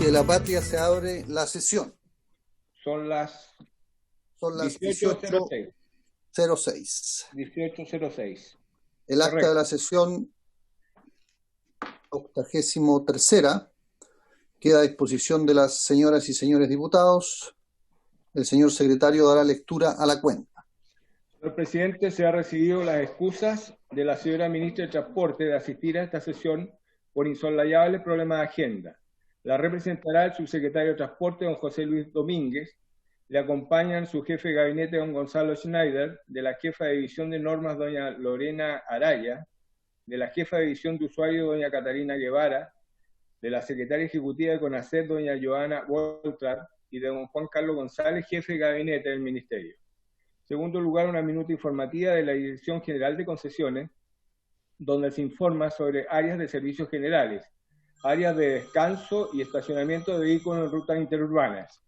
de la Patria se abre la sesión. Son las 18:06. 18:06. El acta Correcto. de la sesión 83ª queda a disposición de las señoras y señores diputados. El señor secretario dará lectura a la cuenta. Señor presidente, se ha recibido las excusas de la señora ministra de Transporte de asistir a esta sesión por insoslayable problema de agenda. La representará el subsecretario de Transporte, don José Luis Domínguez. Le acompañan su jefe de gabinete, don Gonzalo Schneider, de la jefa de división de normas, doña Lorena Araya, de la jefa de división de usuarios, doña Catarina Guevara, de la secretaria ejecutiva de CONACET, doña Joana Woltrar, y de don Juan Carlos González, jefe de gabinete del Ministerio. En segundo lugar, una minuta informativa de la Dirección General de Concesiones, donde se informa sobre áreas de servicios generales, áreas de descanso y estacionamiento de vehículos en rutas interurbanas.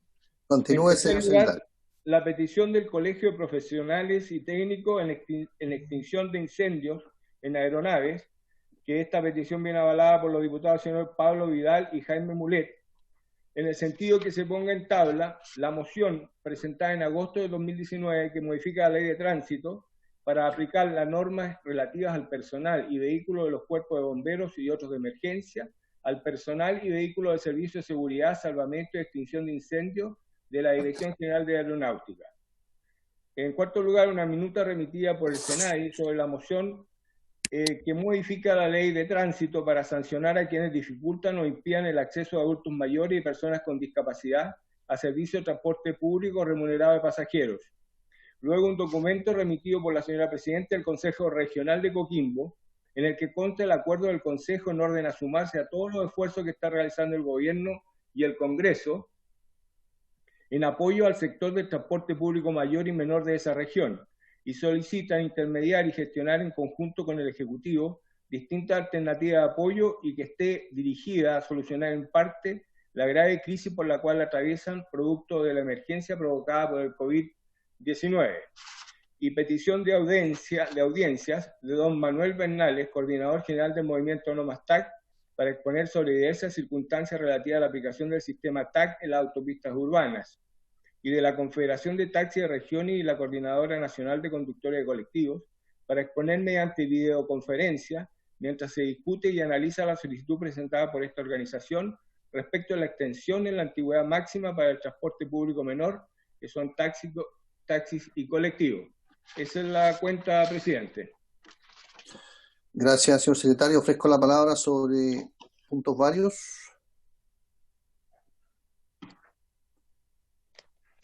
Continúe, señor secretario. La petición del Colegio de Profesionales y Técnicos en extinción de incendios en aeronaves, que esta petición viene avalada por los diputados señor Pablo Vidal y Jaime Mulet, en el sentido que se ponga en tabla la moción presentada en agosto de 2019 que modifica la ley de tránsito para aplicar las normas relativas al personal y vehículos de los cuerpos de bomberos y otros de emergencia, al personal y vehículos de servicio de seguridad, salvamento y extinción de incendios de la Dirección General de Aeronáutica. En cuarto lugar, una minuta remitida por el SENAI sobre la moción que modifica la ley de tránsito para sancionar a quienes dificultan o impidan el acceso de adultos mayores y personas con discapacidad a servicios de transporte público remunerado de pasajeros. Luego un documento remitido por la señora Presidenta del Consejo Regional de Coquimbo, en el que consta el acuerdo del Consejo en orden a sumarse a todos los esfuerzos que está realizando el Gobierno y el Congreso en apoyo al sector del transporte público mayor y menor de esa región, y solicitan intermediar y gestionar en conjunto con el Ejecutivo distintas alternativas de apoyo y que esté dirigida a solucionar en parte la grave crisis por la cual atraviesan producto de la emergencia provocada por el COVID-19. Y petición de audiencias de don Manuel Bernales, coordinador general del movimiento No Más TAC, para exponer sobre diversas circunstancias relativas a la aplicación del sistema TAC en las autopistas urbanas, y de la Confederación de Taxis de Regiones y la Coordinadora Nacional de Conductores de Colectivos, para exponer mediante videoconferencia, mientras se discute y analiza la solicitud presentada por esta organización respecto a la extensión en la antigüedad máxima para el transporte público menor, que son taxis y colectivos. Esa es la cuenta, presidente. Gracias, señor secretario. Ofrezco la palabra sobre puntos varios.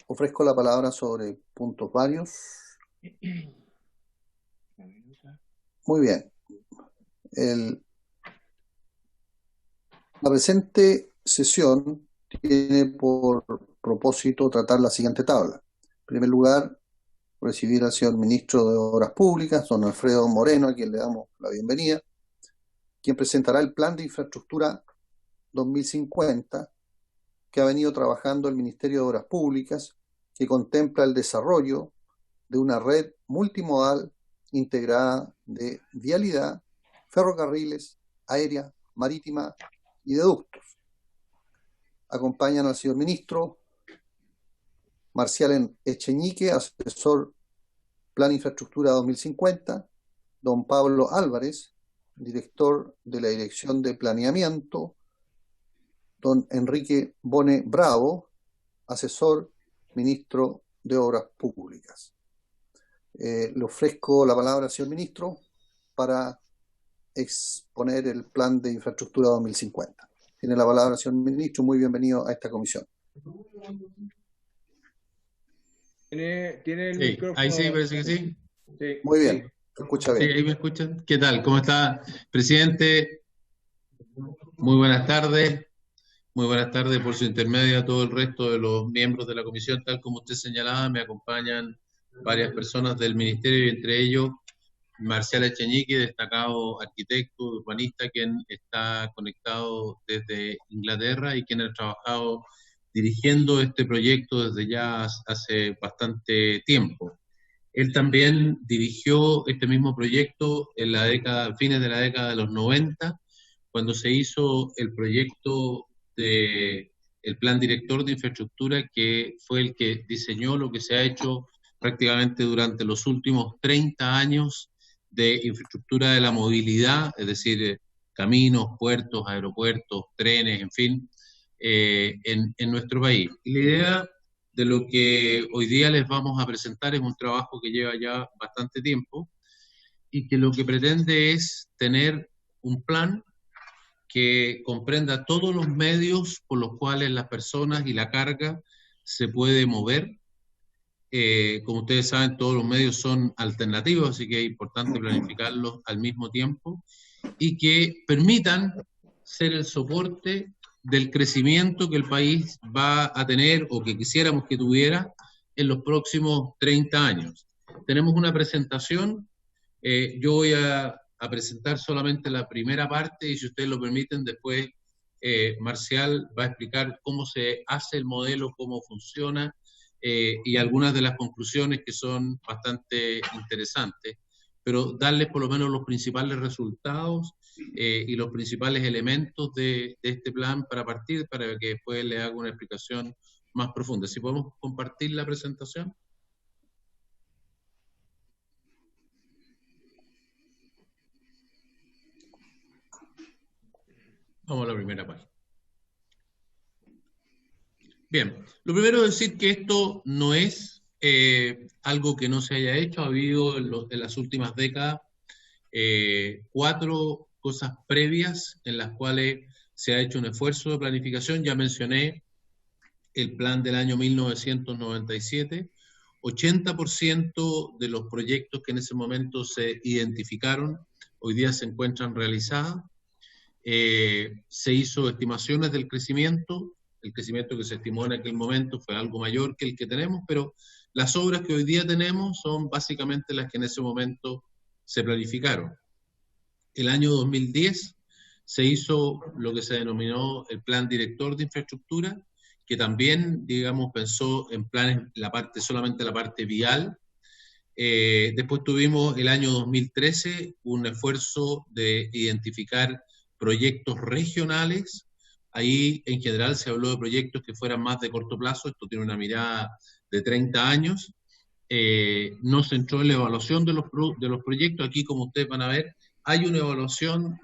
Ofrezco la palabra sobre puntos varios. Muy bien. La presente sesión tiene por propósito tratar la siguiente tabla. En primer lugar, recibir al señor ministro de Obras Públicas, don Alfredo Moreno, a quien le damos la bienvenida, quien presentará el Plan de Infraestructura 2050 que ha venido trabajando el Ministerio de Obras Públicas, que contempla el desarrollo de una red multimodal integrada de vialidad, ferrocarriles, aérea, marítima y de ductos. Acompañan al señor ministro Marcial Echeñique, asesor Plan Infraestructura 2050, don Pablo Álvarez, director de la Dirección de Planeamiento, don Enrique Bone Bravo, asesor ministro de Obras Públicas. Le ofrezco la palabra al señor ministro para exponer el Plan de Infraestructura 2050. Tiene la palabra, señor ministro. Muy bienvenido a esta comisión. ¿Tiene el micrófono? Ahí sí, parece que sí. Sí. Muy bien, se escucha bien. Sí, ahí me escuchan. ¿Qué tal? ¿Cómo está, presidente? Muy buenas tardes. Muy buenas tardes por su intermedio a todo el resto de los miembros de la comisión. Tal como usted señalaba, me acompañan varias personas del ministerio y entre ellos Marcial Echeñique, destacado arquitecto, urbanista, quien está conectado desde Inglaterra y quien ha trabajado dirigiendo este proyecto desde ya hace bastante tiempo. Él también dirigió este mismo proyecto en la década, fines de la década de los 90, cuando se hizo el proyecto de el Plan Director de Infraestructura, que fue el que diseñó lo que se ha hecho prácticamente durante los últimos 30 años de infraestructura de la movilidad, es decir, caminos, puertos, aeropuertos, trenes, en fin, en nuestro país. Y la idea de lo que hoy día les vamos a presentar es un trabajo que lleva ya bastante tiempo y que lo que pretende es tener un plan que comprenda todos los medios por los cuales las personas y la carga se puede mover. Como ustedes saben, todos los medios son alternativos, así que es importante planificarlos al mismo tiempo y que permitan ser el soporte del crecimiento que el país va a tener o que quisiéramos que tuviera en los próximos 30 años. Tenemos una presentación, yo voy a presentar solamente la primera parte y si ustedes lo permiten después Marcial va a explicar cómo se hace el modelo, cómo funciona y algunas de las conclusiones que son bastante interesantes, pero darles por lo menos los principales resultados y los principales elementos de este plan para partir, para que después les haga una explicación más profunda. Si podemos compartir la presentación. Vamos a la primera página. Bien, lo primero es decir que esto no es algo que no se haya hecho. Ha habido en las últimas décadas 4 cosas previas en las cuales se ha hecho un esfuerzo de planificación. Ya mencioné el plan del año 1997. 80% de los proyectos que en ese momento se identificaron hoy día se encuentran realizados. Se hizo estimaciones del crecimiento. El crecimiento que se estimó en aquel momento fue algo mayor que el que tenemos, pero las obras que hoy día tenemos son básicamente las que en ese momento se planificaron. El año 2010 se hizo lo que se denominó el Plan Director de Infraestructura, que también, digamos, pensó en planes, solamente la parte vial. Después tuvimos el año 2013 un esfuerzo de identificar proyectos regionales. Ahí en general se habló de proyectos que fueran más de corto plazo, esto tiene una mirada de 30 años. No se entró en la evaluación de los proyectos. Aquí, como ustedes van a ver, hay una evaluación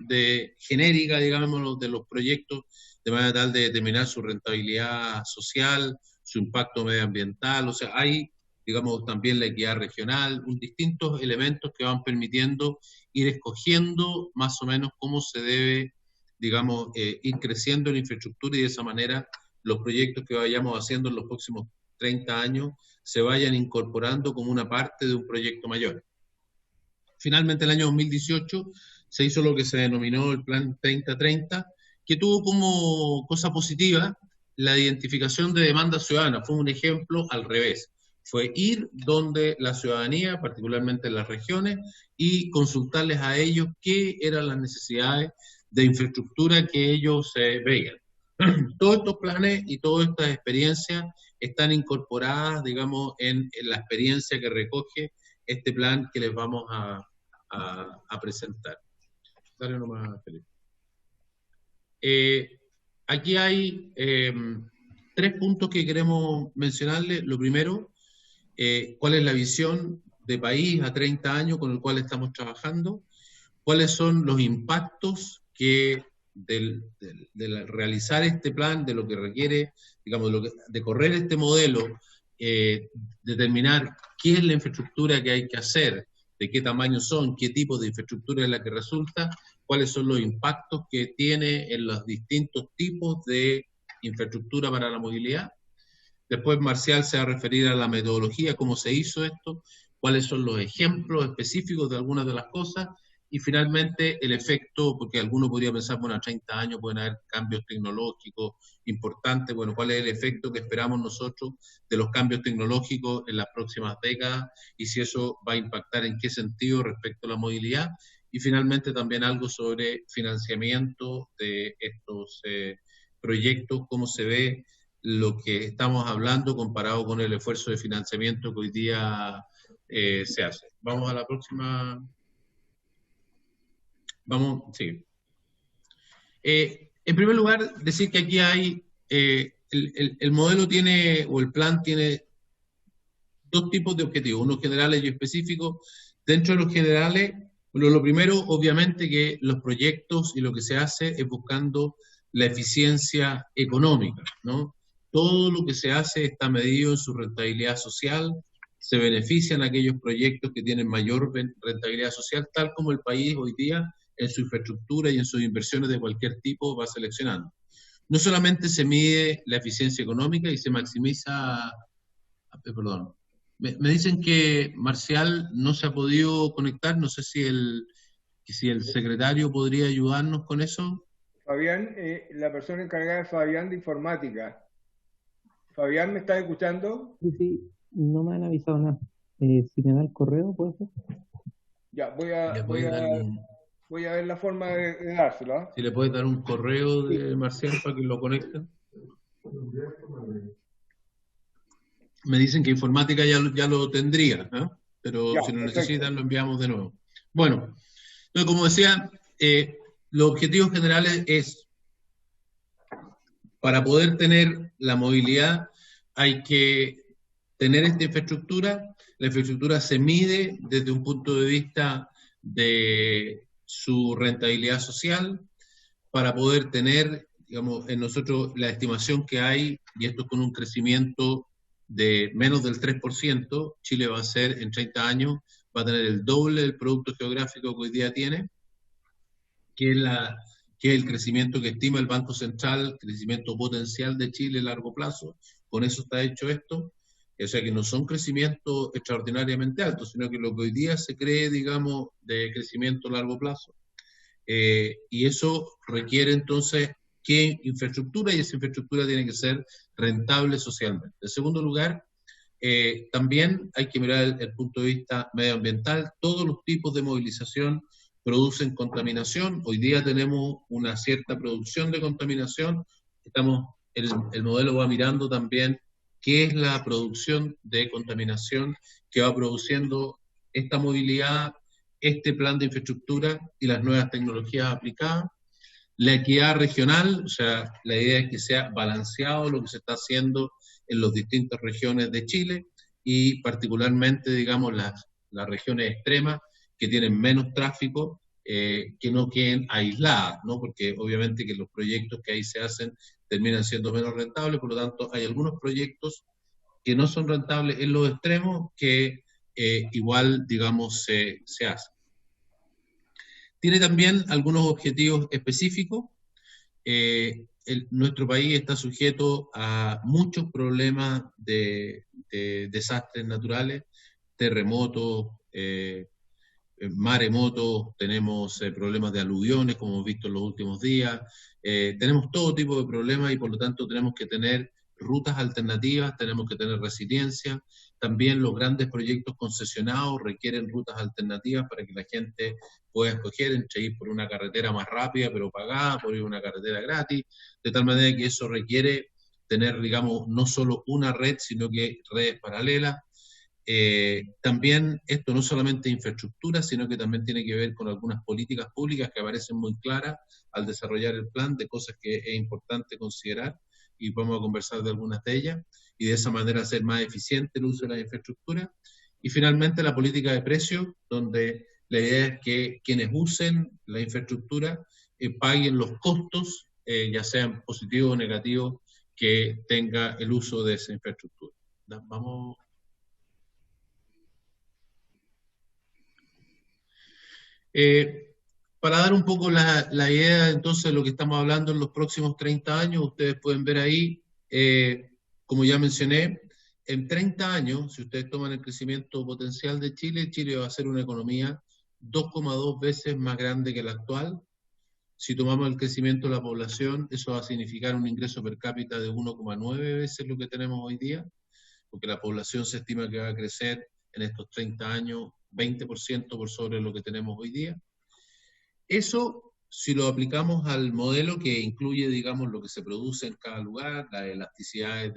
genérica, digamos, de los proyectos, de manera tal de determinar su rentabilidad social, su impacto medioambiental, o sea, hay, digamos, también la equidad regional, distintos elementos que van permitiendo ir escogiendo más o menos cómo se debe, digamos, ir creciendo en infraestructura y de esa manera los proyectos que vayamos haciendo en los próximos 30 años se vayan incorporando como una parte de un proyecto mayor. Finalmente, el año 2018 se hizo lo que se denominó el Plan 3030, que tuvo como cosa positiva la identificación de demandas ciudadanas. Fue un ejemplo al revés. Fue ir donde la ciudadanía, particularmente en las regiones, y consultarles a ellos qué eran las necesidades de infraestructura que ellos veían. Todos estos planes y todas estas experiencias están incorporadas, digamos, en la experiencia que recoge este plan que les vamos a presentar. Dale nomás, Felipe. Aquí hay 3 puntos que queremos mencionarles. Lo primero, cuál es la visión de país a 30 años con el cual estamos trabajando, cuáles son los impactos que de realizar este plan, de lo que requiere, digamos, de correr este modelo, determinar qué es la infraestructura que hay que hacer, de qué tamaño son, qué tipo de infraestructura es la que resulta, cuáles son los impactos que tiene en los distintos tipos de infraestructura para la movilidad. Después Marcial se va a referir a la metodología, cómo se hizo esto, cuáles son los ejemplos específicos de algunas de las cosas, y finalmente el efecto, porque alguno podría pensar, bueno, a 30 años pueden haber cambios tecnológicos importantes, bueno, cuál es el efecto que esperamos nosotros de los cambios tecnológicos en las próximas décadas, y si eso va a impactar en qué sentido respecto a la movilidad, y finalmente también algo sobre financiamiento de estos proyectos, cómo se ve lo que estamos hablando comparado con el esfuerzo de financiamiento que hoy día se hace. Vamos a la próxima. Vamos, sí. En primer lugar, decir que aquí hay el modelo tiene, o el plan tiene dos tipos de objetivos, unos generales y específicos. Dentro de los generales, lo primero, obviamente, que los proyectos y lo que se hace es buscando la eficiencia económica, ¿no? Todo lo que se hace está medido en su rentabilidad social, se benefician aquellos proyectos que tienen mayor rentabilidad social, tal como el país hoy día en su infraestructura y en sus inversiones de cualquier tipo va seleccionando. No solamente se mide la eficiencia económica y se maximiza, perdón, me dicen que Marcial no se ha podido conectar, no sé si el secretario podría ayudarnos con eso. Fabián, la persona encargada es Fabián de informática. Fabián, ¿me estás escuchando? Sí, no me han avisado nada. Si me da el correo, ¿puede ser? Ya, voy a ver la forma de dárselo. ¿Eh? Si le puedes dar un correo de Marcial para que lo conecten. Me dicen que informática ya lo tendría, ¿eh? Pero Ya, si lo perfecto. necesitan lo enviamos de nuevo. Bueno, entonces, como decía, los objetivos generales es, para poder tener la movilidad hay que tener esta infraestructura. La infraestructura se mide desde un punto de vista de su rentabilidad social, para poder tener, digamos, en nosotros la estimación que hay, y esto con un crecimiento de menos del 3%, Chile va a ser, en 30 años, va a tener el doble del producto geográfico que hoy día tiene, que es el crecimiento que estima el Banco Central, crecimiento potencial de Chile a largo plazo. Con eso está hecho esto. O sea que no son crecimientos extraordinariamente altos, sino que lo que hoy día se cree, digamos, de crecimiento a largo plazo. Y eso requiere entonces qué infraestructura, y esa infraestructura tiene que ser rentable socialmente. En segundo lugar, también hay que mirar el punto de vista medioambiental. Todos los tipos de movilización producen contaminación. Hoy día tenemos una cierta producción de contaminación. El modelo va mirando también qué es la producción de contaminación que va produciendo esta movilidad, este plan de infraestructura y las nuevas tecnologías aplicadas. La equidad regional, o sea, la idea es que sea balanceado lo que se está haciendo en las distintas regiones de Chile, y particularmente, digamos, las regiones extremas que tienen menos tráfico, que no queden aisladas, ¿no? Porque obviamente que los proyectos que ahí se hacen terminan siendo menos rentables, por lo tanto hay algunos proyectos que no son rentables en los extremos que igual, digamos, se hacen. Tiene también algunos objetivos específicos. Nuestro país está sujeto a muchos problemas de desastres naturales, terremotos, maremotos, tenemos problemas de aluviones, como hemos visto en los últimos días, tenemos todo tipo de problemas, y por lo tanto tenemos que tener rutas alternativas, tenemos que tener resiliencia. También los grandes proyectos concesionados requieren rutas alternativas para que la gente pueda escoger entre ir por una carretera más rápida pero pagada, por ir una carretera gratis, de tal manera que eso requiere tener, digamos, no solo una red, sino que redes paralelas. También esto no solamente infraestructura, sino que también tiene que ver con algunas políticas públicas que aparecen muy claras al desarrollar el plan, de cosas que es importante considerar, y vamos a conversar de algunas de ellas, y de esa manera hacer más eficiente el uso de la infraestructura. Y finalmente la política de precios, donde la idea es que quienes usen la infraestructura paguen los costos, ya sean positivos o negativos, que tenga el uso de esa infraestructura. Vamos. Para dar un poco la idea entonces de lo que estamos hablando en los próximos 30 años, ustedes pueden ver ahí, como ya mencioné, en 30 años, si ustedes toman el crecimiento potencial de Chile, Chile va a ser una economía 2,2 veces más grande que la actual. Si tomamos el crecimiento de la población, eso va a significar un ingreso per cápita de 1,9 veces lo que tenemos hoy día, porque la población se estima que va a crecer en estos 30 años 20% por sobre lo que tenemos hoy día. Eso, si lo aplicamos al modelo que incluye, digamos, lo que se produce en cada lugar, las elasticidades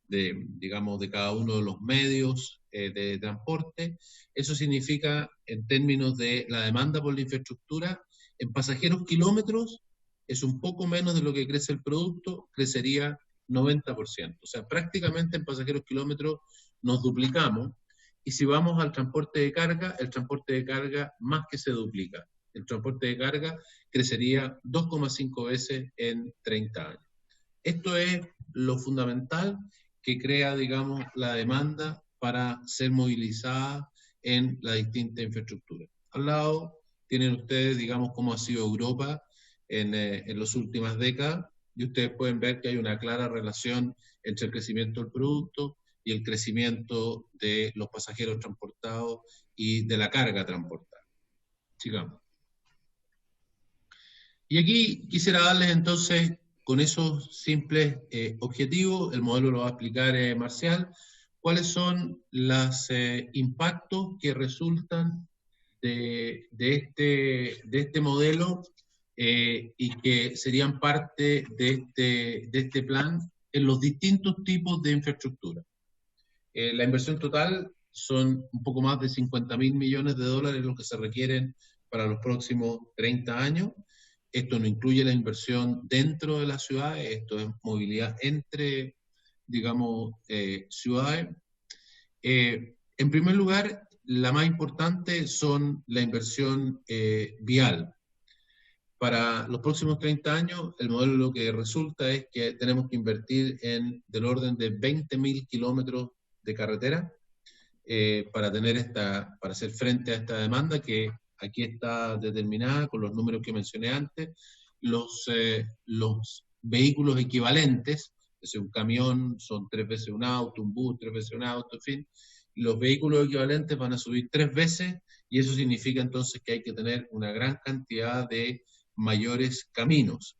digamos, de cada uno de los medios de transporte, eso significa, en términos de la demanda por la infraestructura, en pasajeros kilómetros, es un poco menos de lo que crece el producto, crecería 90%. O sea, prácticamente en pasajeros kilómetros nos duplicamos. Y si vamos al transporte de carga, el transporte de carga más que se duplica. El transporte de carga crecería 2,5 veces en 30 años. Esto es lo fundamental que crea, digamos, la demanda para ser movilizada en la distinta infraestructura. Al lado tienen ustedes, digamos, cómo ha sido Europa en las últimas décadas, y ustedes pueden ver que hay una clara relación entre el crecimiento del producto y el crecimiento de los pasajeros transportados y de la carga transportada. Sigamos. Y aquí quisiera darles entonces, con esos simples objetivos, el modelo lo va a explicar Marcial, cuáles son los impactos que resultan de este modelo y que serían parte de este plan en los distintos tipos de infraestructura. La inversión total son un poco más de 50.000 millones de dólares lo que se requieren para los próximos 30 años. Esto no incluye la inversión dentro de las ciudades, esto es movilidad entre, digamos, ciudades. En primer lugar, la más importante son la inversión vial. Para los próximos 30 años, el modelo lo que resulta es que tenemos que invertir en del orden de 20.000 kilómetros de carretera para hacer frente a esta demanda que aquí está determinada con los números que mencioné antes. Los vehículos equivalentes, es decir, un camión son 3 veces un auto, un bus 3 veces un auto, en fin. Los vehículos equivalentes van a subir 3 veces y eso significa entonces que hay que tener una gran cantidad de mayores caminos.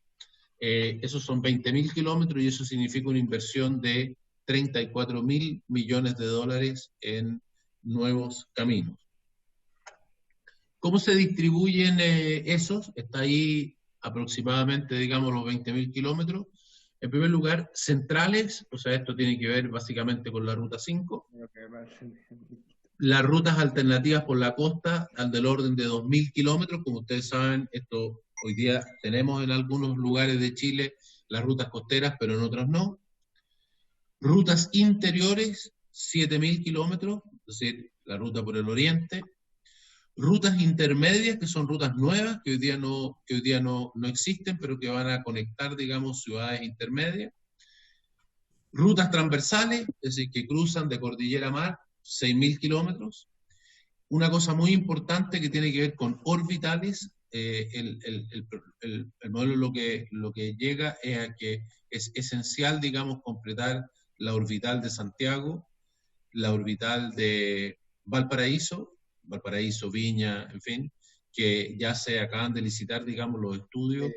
Esos son 20.000 kilómetros y eso significa una inversión de 34.000 millones de dólares en nuevos caminos. ¿Cómo se distribuyen esos? Está ahí aproximadamente, digamos, los 20.000 kilómetros. En primer lugar, centrales, o sea, esto tiene que ver básicamente con la Ruta 5. Las rutas alternativas por la costa, al del orden de 2.000 kilómetros. Como ustedes saben, esto hoy día tenemos en algunos lugares de Chile las rutas costeras, pero en otras no. Rutas interiores, 7.000 kilómetros, es decir, la ruta por el oriente. Rutas intermedias, que son rutas nuevas, que hoy día no existen, pero que van a conectar, digamos, ciudades intermedias. Rutas transversales, es decir, que cruzan de cordillera a mar, 6.000 kilómetros. Una cosa muy importante que tiene que ver con orbitales, el modelo lo que llega es a que es esencial, digamos, completar la orbital de Santiago, la orbital de Valparaíso, Viña, en fin, que ya se acaban de licitar, digamos, los estudios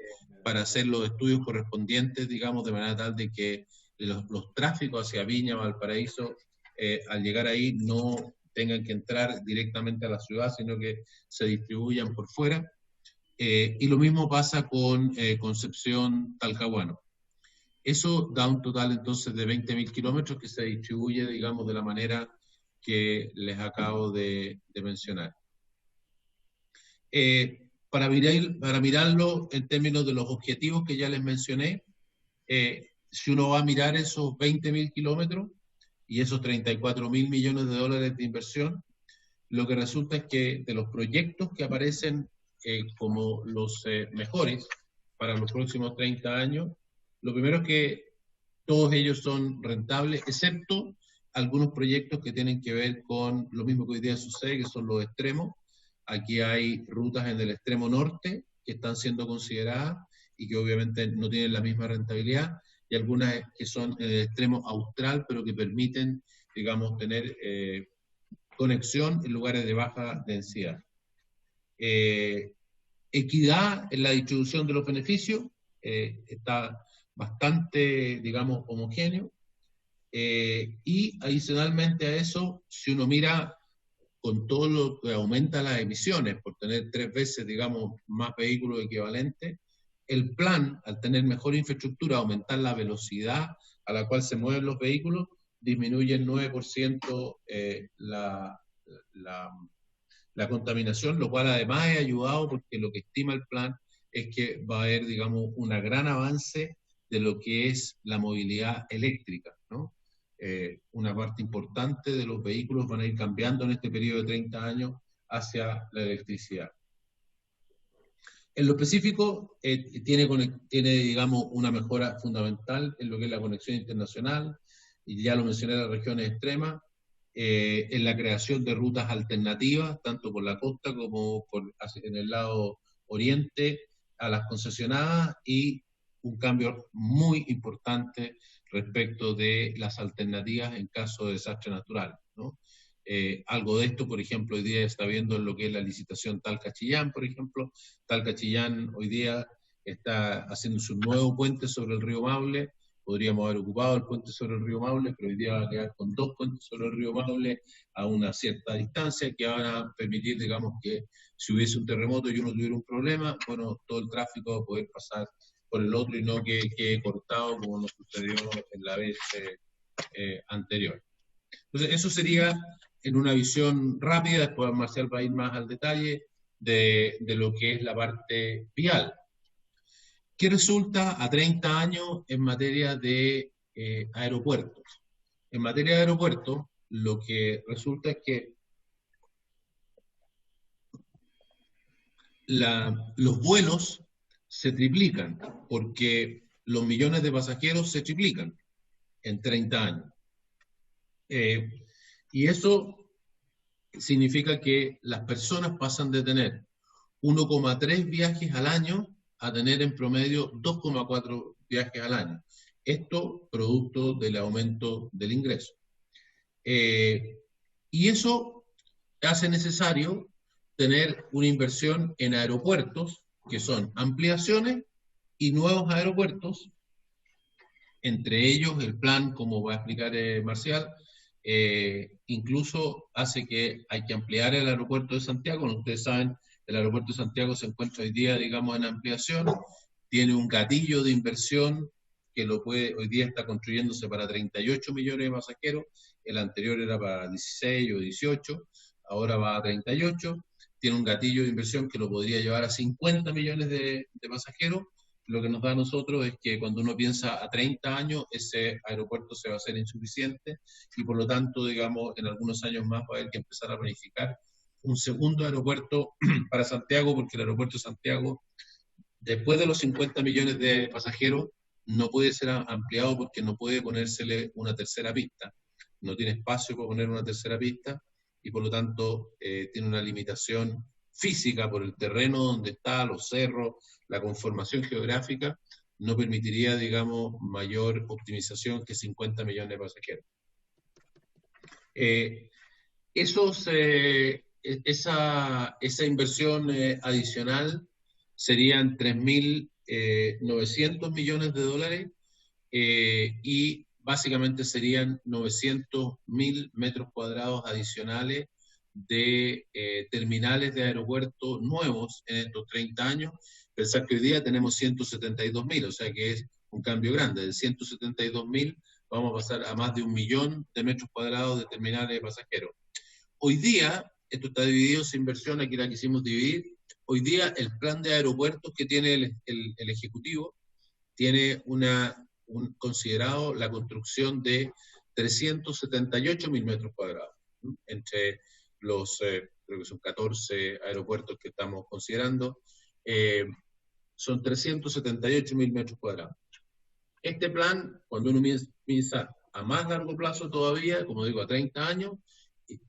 para hacer los estudios correspondientes, digamos, de manera tal de que los tráficos hacia Viña, Valparaíso, al llegar ahí no tengan que entrar directamente a la ciudad, sino que se distribuyan por fuera. Y lo mismo pasa con Concepción, Talcahuano. Eso da un total entonces de 20.000 kilómetros que se distribuye, digamos, de la manera que les acabo de mencionar. Para mirarlo en términos de los objetivos que ya les mencioné, si uno va a mirar esos 20.000 kilómetros y esos 34.000 millones de dólares de inversión, lo que resulta es que de los proyectos que aparecen como los mejores para los próximos 30 años, lo primero es que todos ellos son rentables, excepto algunos proyectos que tienen que ver con lo mismo que hoy día sucede, que son los extremos. Aquí hay rutas en el extremo norte que están siendo consideradas y que obviamente no tienen la misma rentabilidad, y algunas que son en el extremo austral, pero que permiten, digamos, tener conexión en lugares de baja densidad. Equidad en la distribución de los beneficios, está bastante, digamos, homogéneo. Y adicionalmente a eso, si uno mira con todo lo que aumenta las emisiones, por tener 3 veces, digamos, más vehículos equivalentes, el plan, al tener mejor infraestructura, aumentar la velocidad a la cual se mueven los vehículos, disminuye en 9% la contaminación, lo cual además es ayudado porque lo que estima el plan es que va a haber, digamos, un gran avance de lo que es la movilidad eléctrica, ¿no? Una parte importante de los vehículos van a ir cambiando en este periodo de 30 años hacia la electricidad. En lo específico, tiene, digamos, una mejora fundamental en lo que es la conexión internacional, y ya lo mencioné, las regiones extremas, en la creación de rutas alternativas, tanto por la costa como en el lado oriente, a las concesionadas, y un cambio muy importante respecto de las alternativas en caso de desastre natural, ¿no? Algo de esto, por ejemplo, hoy día está viendo en lo que es la licitación Talca-Chillán, por ejemplo. Talca-Chillán hoy día está haciendo su nuevo puente sobre el río Maule. Podríamos haber ocupado el puente sobre el río Maule, pero hoy día va a quedar con 2 puentes sobre el río Maule a una cierta distancia, que van a permitir, digamos, que si hubiese un terremoto y uno tuviera un problema, bueno, todo el tráfico va a poder pasar por el otro y no que quede cortado como nos sucedió en la vez anterior. Entonces, eso sería en una visión rápida. Después Marcial va a ir más al detalle de lo que es la parte vial. ¿Qué resulta a 30 años en materia de aeropuertos? En materia de aeropuertos, lo que resulta es que los vuelos se triplican, porque los millones de pasajeros se triplican en 30 años. Y eso significa que las personas pasan de tener 1,3 viajes al año a tener en promedio 2,4 viajes al año. Esto producto del aumento del ingreso. Y eso hace necesario tener una inversión en aeropuertos, que son ampliaciones y nuevos aeropuertos, entre ellos el plan, como va a explicar Marcial, incluso hace que hay que ampliar el aeropuerto de Santiago. Como ustedes saben, el aeropuerto de Santiago se encuentra hoy día, digamos, en ampliación, tiene un gatillo de inversión que hoy día está construyéndose para 38 millones de pasajeros, el anterior era para 16 o 18, ahora va a 38, tiene un gatillo de inversión que lo podría llevar a 50 millones de pasajeros. Lo que nos da a nosotros es que cuando uno piensa a 30 años, ese aeropuerto se va a hacer insuficiente y por lo tanto, digamos, en algunos años más va a haber que empezar a planificar un segundo aeropuerto para Santiago, porque el aeropuerto de Santiago, después de los 50 millones de pasajeros, no puede ser ampliado porque no puede ponérsele una tercera pista. No tiene espacio para poner una tercera pista y por lo tanto tiene una limitación física por el terreno donde está, los cerros, la conformación geográfica, no permitiría, digamos, mayor optimización que 50 millones de pasajeros. Esa inversión adicional serían 3.900 millones de dólares y básicamente serían 900.000 metros cuadrados adicionales de terminales de aeropuertos nuevos en estos 30 años. Pensar que hoy día tenemos 172.000, o sea que es un cambio grande. De 172.000 vamos a pasar a más de 1 millón de metros cuadrados de terminales de pasajeros. Hoy día, esto está dividido, esa inversión aquí la quisimos dividir. Hoy día el plan de aeropuertos que tiene el Ejecutivo tiene considerado la construcción de 378.000 metros cuadrados, ¿no? Entre los, creo que son 14 aeropuertos que estamos considerando, son 378.000 metros cuadrados. Este plan, cuando uno piensa a más largo plazo todavía, como digo, a 30 años,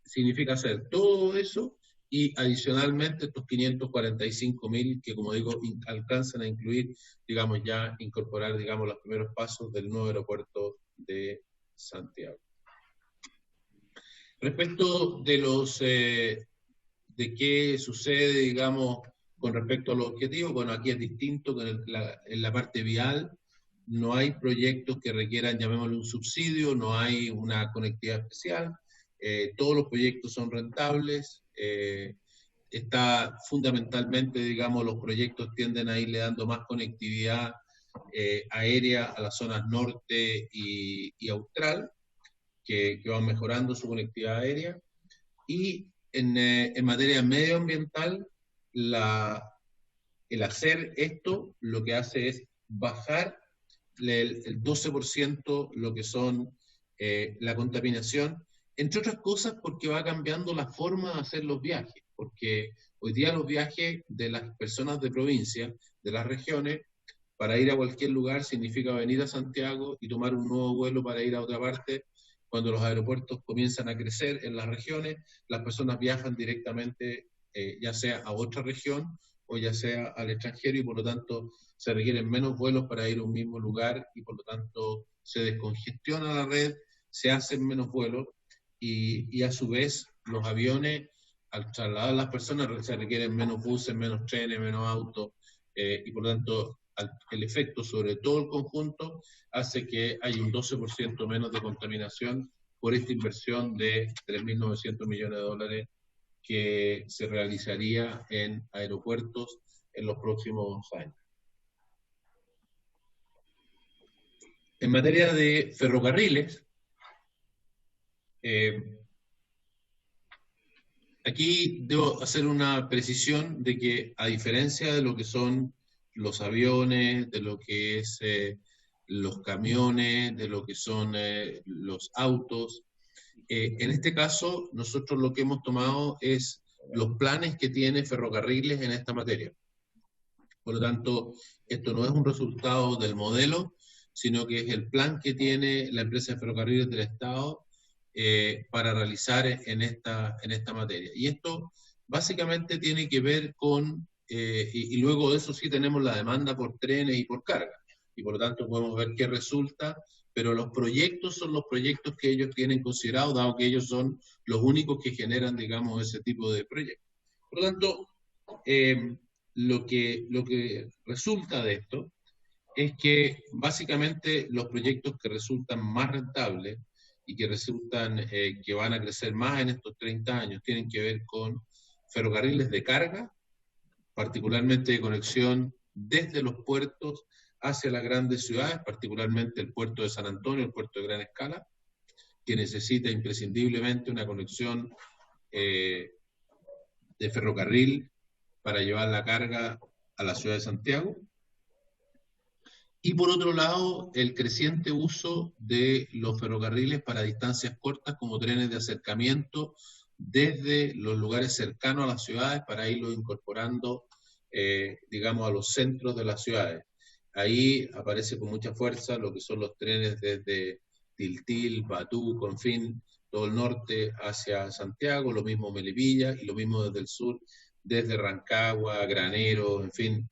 significa hacer todo eso y adicionalmente estos 545.000 que, como digo, alcanzan a incluir, digamos, ya incorporar, digamos, los primeros pasos del nuevo aeropuerto de Santiago. Respecto de qué sucede, digamos, con respecto a los objetivos, bueno, aquí es distinto que en la parte vial. No hay proyectos que requieran, llamémosle, un subsidio, no hay una conectividad especial. Todos los proyectos son rentables. Está fundamentalmente, digamos, los proyectos tienden a irle dando más conectividad aérea a las zonas norte y austral, que van mejorando su conectividad aérea. Y en materia medioambiental, el hacer esto lo que hace es bajar el 12% lo que son la contaminación, entre otras cosas porque va cambiando la forma de hacer los viajes, porque hoy día los viajes de las personas de provincia, de las regiones, para ir a cualquier lugar significa venir a Santiago y tomar un nuevo vuelo para ir a otra parte. Cuando los aeropuertos comienzan a crecer en las regiones, las personas viajan directamente, ya sea a otra región o ya sea al extranjero, y por lo tanto se requieren menos vuelos para ir a un mismo lugar, y por lo tanto se descongestiona la red, se hacen menos vuelos, y a su vez los aviones, al trasladar a las personas, se requieren menos buses, menos trenes, menos autos, y por lo tanto el efecto sobre todo el conjunto hace que haya un 12% menos de contaminación por esta inversión de 3.900 millones de dólares que se realizaría en aeropuertos en los próximos años. En materia de ferrocarriles, aquí debo hacer una precisión de que, a diferencia de lo que son los aviones, de lo que es los camiones, de lo que son los autos, en este caso nosotros lo que hemos tomado es los planes que tiene Ferrocarriles en esta materia. Por lo tanto, esto no es un resultado del modelo, sino que es el plan que tiene la empresa de Ferrocarriles del Estado para realizar en esta materia. Y esto básicamente tiene que ver con, y luego de eso sí tenemos la demanda por trenes y por carga, y por lo tanto podemos ver qué resulta, pero los proyectos son los proyectos que ellos tienen considerados, dado que ellos son los únicos que generan, digamos, ese tipo de proyectos. Por lo tanto, lo que resulta de esto es que básicamente los proyectos que resultan más rentables y que resultan que van a crecer más en estos 30 años tienen que ver con ferrocarriles de carga, particularmente de conexión desde los puertos hacia las grandes ciudades, particularmente el puerto de San Antonio, el puerto de Gran Escala, que necesita imprescindiblemente una conexión de ferrocarril para llevar la carga a la ciudad de Santiago. Y por otro lado, el creciente uso de los ferrocarriles para distancias cortas como trenes de acercamiento desde los lugares cercanos a las ciudades para irlos incorporando, digamos, a los centros de las ciudades. Ahí aparece con mucha fuerza lo que son los trenes desde Tiltil, Batú, Confín, todo el norte hacia Santiago, lo mismo Melipilla, y lo mismo desde el sur, desde Rancagua, Granero, en fin,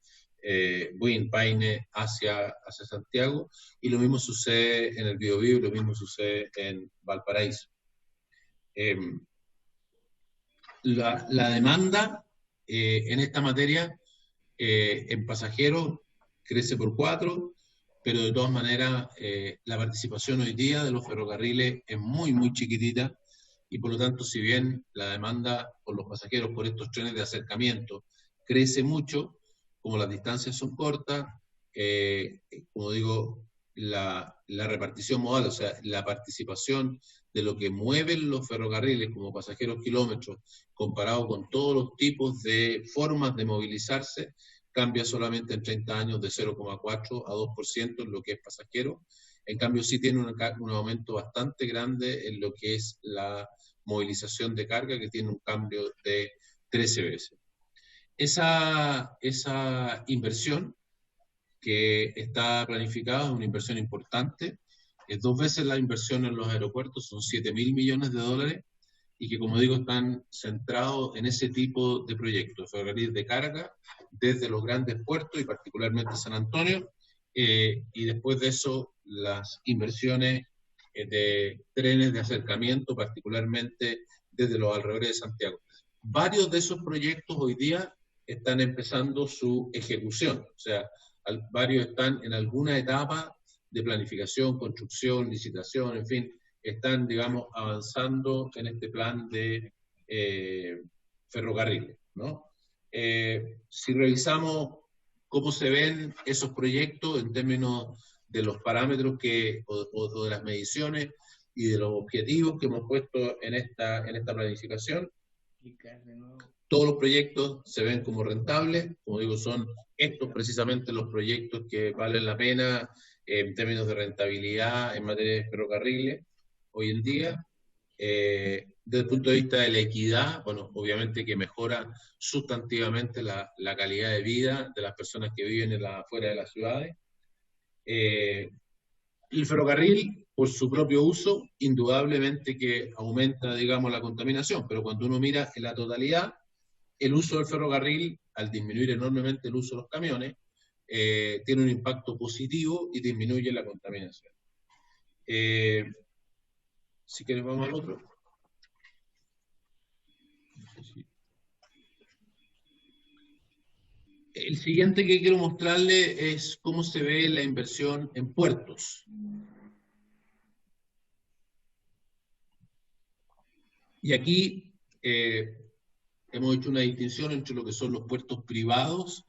Buin, Paine, hacia Santiago, y lo mismo sucede en el Biobío, y lo mismo sucede en Valparaíso. La demanda en esta materia en pasajeros crece por 4, pero de todas maneras la participación hoy día de los ferrocarriles es muy, muy chiquitita, y por lo tanto, si bien la demanda por los pasajeros por estos trenes de acercamiento crece mucho, como las distancias son cortas, como digo, la repartición modal, o sea, la participación de lo que mueven los ferrocarriles como pasajeros kilómetros, comparado con todos los tipos de formas de movilizarse, cambia solamente en 30 años de 0,4 a 2% en lo que es pasajero. En cambio, sí tiene un aumento bastante grande en lo que es la movilización de carga, que tiene un cambio de 13 veces. Esa inversión que está planificada es una inversión importante, es 2 veces la inversión en los aeropuertos, son 7.000 millones de dólares, y que, como digo, están centrados en ese tipo de proyectos, ferrocarriles de carga desde los grandes puertos y particularmente San Antonio, y después de eso las inversiones de trenes de acercamiento, particularmente desde los alrededores de Santiago. Varios de esos proyectos hoy día están empezando su ejecución, o sea, varios están en alguna etapa de planificación, construcción, licitación, en fin, están, digamos, avanzando en este plan de ferrocarriles, ¿no? Si revisamos cómo se ven esos proyectos en términos de los parámetros o de las mediciones y de los objetivos que hemos puesto en esta planificación, todos los proyectos se ven como rentables. Como digo, son estos precisamente los proyectos que valen la pena en términos de rentabilidad en materia de ferrocarriles hoy en día. Desde el punto de vista de la equidad, bueno, obviamente que mejora sustantivamente la calidad de vida de las personas que viven afuera de las ciudades. El ferrocarril, por su propio uso, indudablemente que aumenta, digamos, la contaminación, pero cuando uno mira en la totalidad, el uso del ferrocarril, al disminuir enormemente el uso de los camiones, tiene un impacto positivo y disminuye la contaminación. Si quieres, vamos al otro. El siguiente que quiero mostrarle es cómo se ve la inversión en puertos. Y aquí hemos hecho una distinción entre lo que son los puertos privados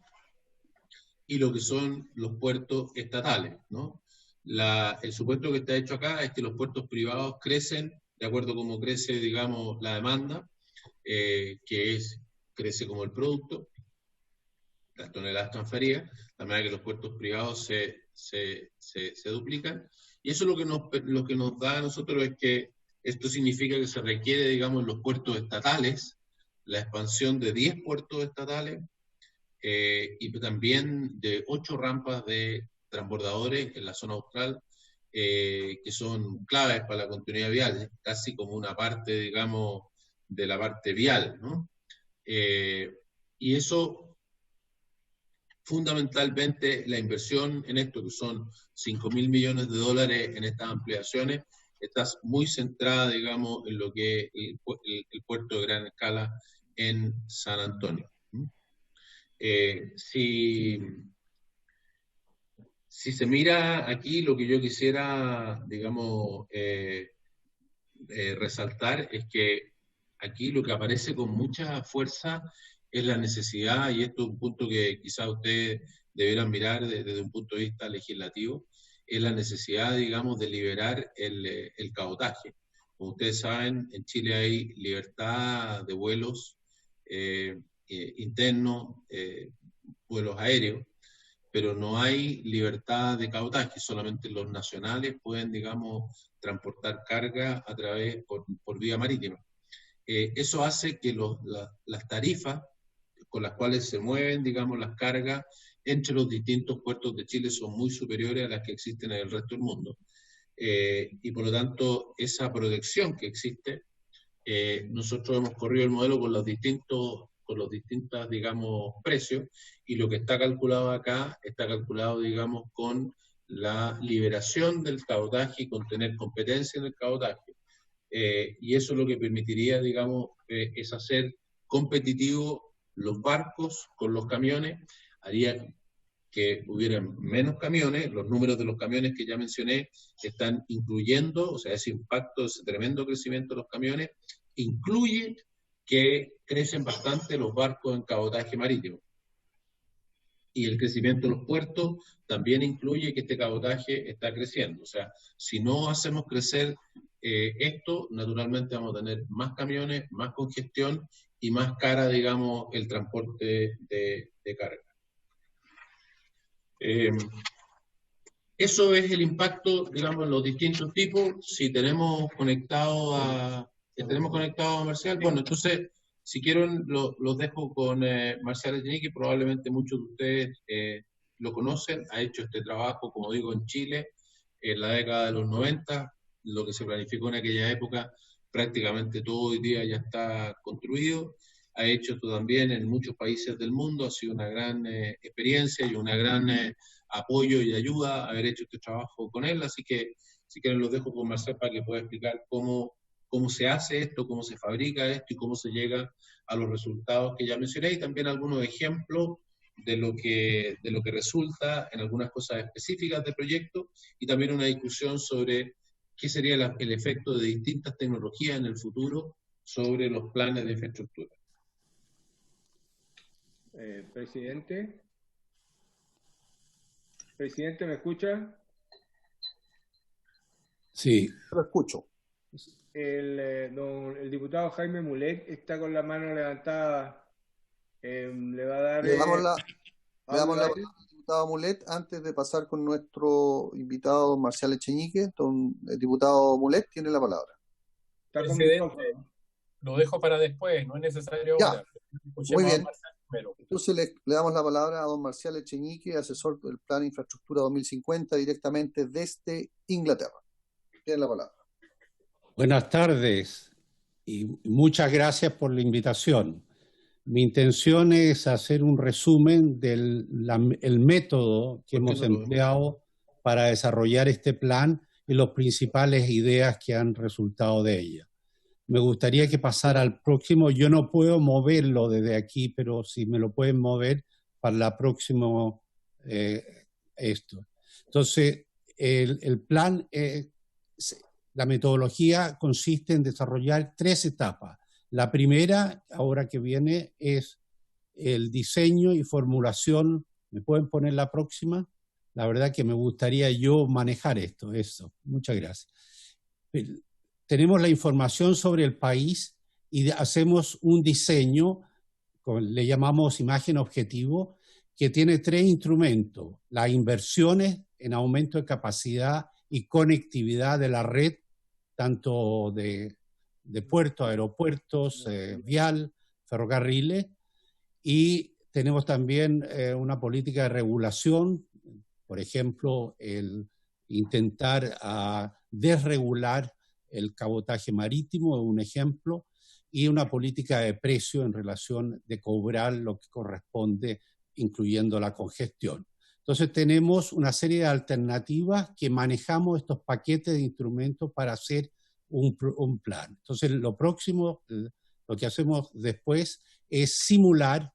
y lo que son los puertos estatales, ¿no? El supuesto que está hecho acá es que los puertos privados crecen de acuerdo a cómo crece, digamos, la demanda, crece como el producto, las toneladas transferidas, de manera que los puertos privados se duplican. Y eso lo que nos da a nosotros es que esto significa que se requiere, digamos, en los puertos estatales, la expansión de 10 puertos estatales y también de 8 rampas de transbordadores en la zona austral, que son claves para la continuidad vial, casi como una parte, digamos, de la parte vial, ¿no? Y eso, fundamentalmente, la inversión en esto, que son $5.000 millones en estas ampliaciones, está muy centrada, digamos, en lo que es el puerto de gran escala en San Antonio. Si se mira aquí, lo que yo quisiera, digamos, resaltar es que aquí lo que aparece con mucha fuerza es la necesidad, y esto es un punto que quizás ustedes deberán mirar desde un punto de vista legislativo, es la necesidad, digamos, de liberar el cabotaje. Como ustedes saben, en Chile hay libertad de vuelos internos, vuelos aéreos, pero no hay libertad de cabotaje, solamente los nacionales pueden, digamos, transportar carga por vía marítima. Eso hace que las tarifas con las cuales se mueven, digamos, las cargas entre los distintos puertos de Chile son muy superiores a las que existen en el resto del mundo. Y por lo tanto, esa protección que existe, nosotros hemos corrido el modelo con los distintos, digamos, precios, y lo que está calculado acá, está calculado, digamos, con la liberación del cabotaje y con tener competencia en el cabotaje. Y eso lo que permitiría, digamos, es hacer competitivos los barcos con los camiones, haría que hubieran menos camiones. Los números de los camiones que ya mencioné están incluyendo, o sea, ese impacto, ese tremendo crecimiento de los camiones, incluye que crecen bastante los barcos en cabotaje marítimo. Y el crecimiento de los puertos también incluye que este cabotaje está creciendo. O sea, si no hacemos crecer esto, naturalmente vamos a tener más camiones, más congestión y más cara, digamos, el transporte de carga. Eso es el impacto, digamos, en los distintos tipos. Si tenemos conectado a Marcial, bueno, entonces, si quieren, los dejo con Marcial Echenique, probablemente muchos de ustedes lo conocen, ha hecho este trabajo, como digo, en Chile, en la década de los 90, lo que se planificó en aquella época, prácticamente todo hoy día ya está construido. Ha hecho esto también en muchos países del mundo, ha sido una gran experiencia y una gran apoyo y ayuda haber hecho este trabajo con él, así que si quieren los dejo con Marcel para que pueda explicar cómo se hace esto, cómo se fabrica esto y cómo se llega a los resultados que ya mencioné, y también algunos ejemplos de lo que resulta en algunas cosas específicas del proyecto, y también una discusión sobre qué sería el efecto de distintas tecnologías en el futuro sobre los planes de infraestructura. Presidente, ¿me escucha? Sí, lo escucho. El diputado Jaime Mulet está con la mano levantada. Le va a dar... Le damos la palabra al diputado Mulet, antes de pasar con nuestro invitado don Marcial Echeñique, el diputado Mulet tiene la palabra. Está con Presidente, micrófono. lo dejo para después, no es necesario Ya, ahora. muy bien. Primero. Entonces le damos la palabra a don Marcial Echeñique, asesor del Plan Infraestructura 2050, directamente desde Inglaterra. Tiene la palabra. Buenas tardes y muchas gracias por la invitación. Mi intención es hacer un resumen del método que hemos empleado para desarrollar este plan y las principales ideas que han resultado de ella. Me gustaría que pasara al próximo. Yo no puedo moverlo desde aquí, pero si me lo pueden mover para la próxima esto. Entonces, el plan, la metodología consiste en desarrollar 3 etapas. La primera, ahora que viene, es el diseño y formulación. ¿Me pueden poner la próxima? La verdad que me gustaría yo manejar esto. Muchas gracias. Tenemos la información sobre el país y hacemos un diseño, le llamamos imagen objetivo, que tiene 3 instrumentos: las inversiones en aumento de capacidad y conectividad de la red, tanto de puertos, aeropuertos, vial, ferrocarriles, y tenemos también una política de regulación, por ejemplo, el intentar desregular el cabotaje marítimo, es un ejemplo, y una política de precio en relación de cobrar lo que corresponde, incluyendo la congestión. Entonces tenemos una serie de alternativas que manejamos estos paquetes de instrumentos para hacer un plan. Entonces lo próximo, lo que hacemos después es simular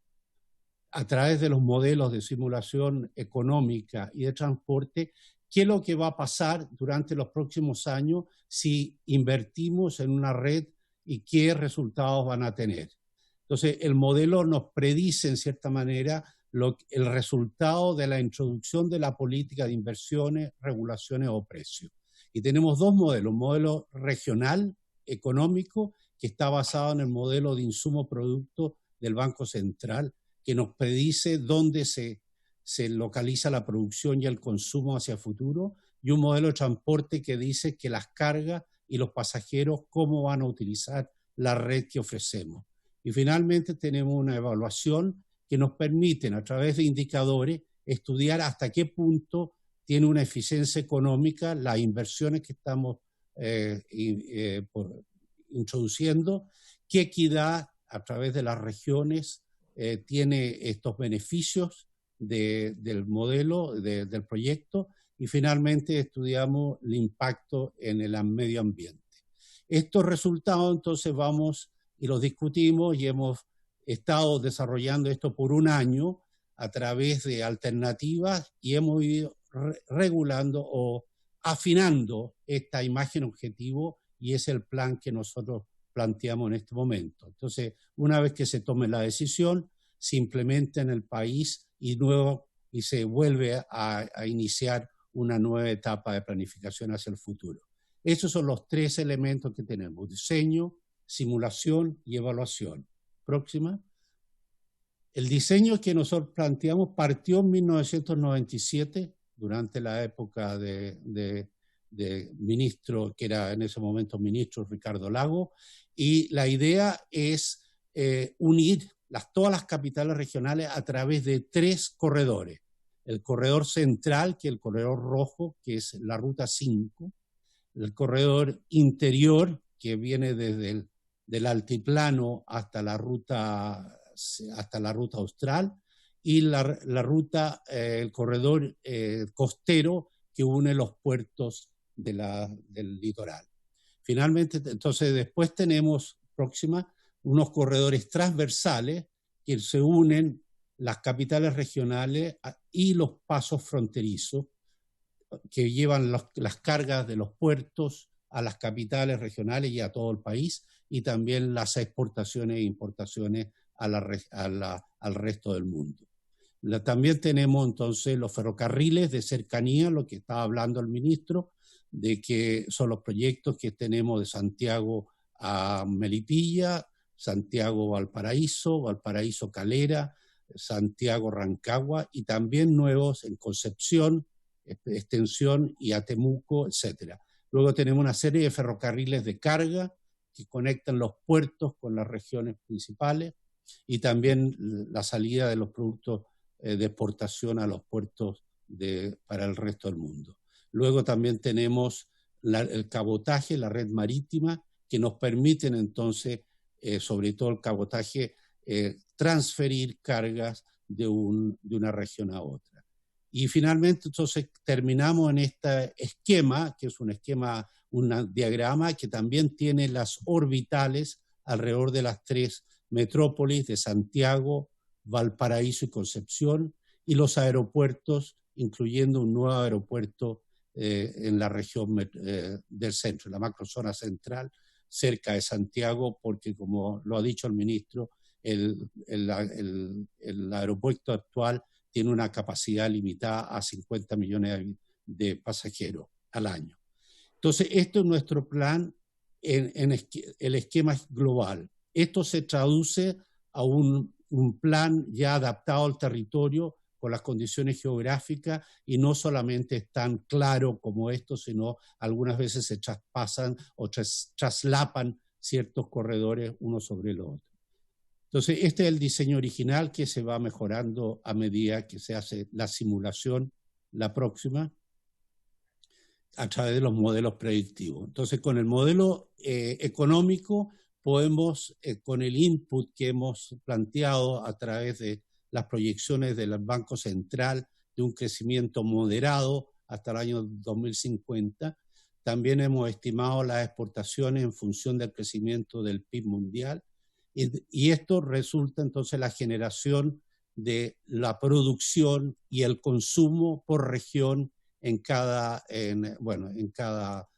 a través de los modelos de simulación económica y de transporte qué es lo que va a pasar durante los próximos años si invertimos en una red y qué resultados van a tener. Entonces el modelo nos predice en cierta manera el resultado de la introducción de la política de inversiones, regulaciones o precios. Y tenemos 2 modelos: un modelo regional económico que está basado en el modelo de insumo-producto del Banco Central, que nos predice dónde se localiza la producción y el consumo hacia el futuro, y un modelo de transporte que dice que las cargas y los pasajeros cómo van a utilizar la red que ofrecemos. Y finalmente tenemos una evaluación que nos permite, a través de indicadores, estudiar hasta qué punto tiene una eficiencia económica las inversiones que estamos introduciendo, qué equidad a través de las regiones tiene estos beneficios del modelo, del proyecto, y finalmente estudiamos el impacto en el medio ambiente. Estos resultados entonces vamos y los discutimos, y hemos estado desarrollando esto por un año a través de alternativas, y hemos ido regulando o afinando esta imagen objetivo, y es el plan que nosotros planteamos en este momento. Entonces, una vez que se tome la decisión, se implementa en el país y se vuelve a iniciar una nueva etapa de planificación hacia el futuro. Esos son los 3 elementos que tenemos: diseño, simulación y evaluación. Próxima. El diseño que nosotros planteamos partió en 1997, durante la época de ministro, que era en ese momento ministro Ricardo Lagos, y la idea es unir todas las capitales regionales a través de 3 corredores. El corredor central, que es el corredor rojo, que es la ruta 5, el corredor interior, que viene desde del altiplano hasta la ruta austral, y el corredor costero, que une los puertos del litoral. Finalmente, entonces después tenemos unos corredores transversales que se unen las capitales regionales y los pasos fronterizos, que llevan las cargas de los puertos a las capitales regionales y a todo el país, y también las exportaciones e importaciones al resto del mundo. También tenemos entonces los ferrocarriles de cercanía, lo que estaba hablando el ministro, de que son los proyectos que tenemos de Santiago a Melipilla, Santiago Valparaíso, Valparaíso Calera, Santiago-Rancagua, y también nuevos en Concepción, Extensión y a Temuco, etc. Luego tenemos una serie de ferrocarriles de carga que conectan los puertos con las regiones principales y también la salida de los productos de exportación a los puertos para el resto del mundo. Luego también tenemos el cabotaje, la red marítima, que nos permiten entonces, sobre todo el cabotaje, transferir cargas de una región a otra. Y finalmente, entonces, terminamos en este esquema, que es un diagrama que también tiene las orbitales alrededor de las tres metrópolis de Santiago, Valparaíso y Concepción, y los aeropuertos, incluyendo un nuevo aeropuerto en la región del centro, la macrozona central, cerca de Santiago, porque como lo ha dicho el ministro, el aeropuerto actual tiene una capacidad limitada a 50 millones de pasajeros al año. Entonces, esto es nuestro plan en el esquema global. Esto se traduce a un plan ya adaptado al territorio con las condiciones geográficas y no solamente es tan claro como esto, sino algunas veces se traspasan o traslapan ciertos corredores uno sobre el otro. Entonces, este es el diseño original que se va mejorando a medida que se hace la simulación, la próxima, a través de los modelos predictivos. Entonces, con el modelo económico podemos, con el input que hemos planteado a través de las proyecciones del Banco Central de un crecimiento moderado hasta el año 2050, también hemos estimado las exportaciones en función del crecimiento del PIB mundial, y esto resulta entonces la generación de la producción y el consumo por región en cada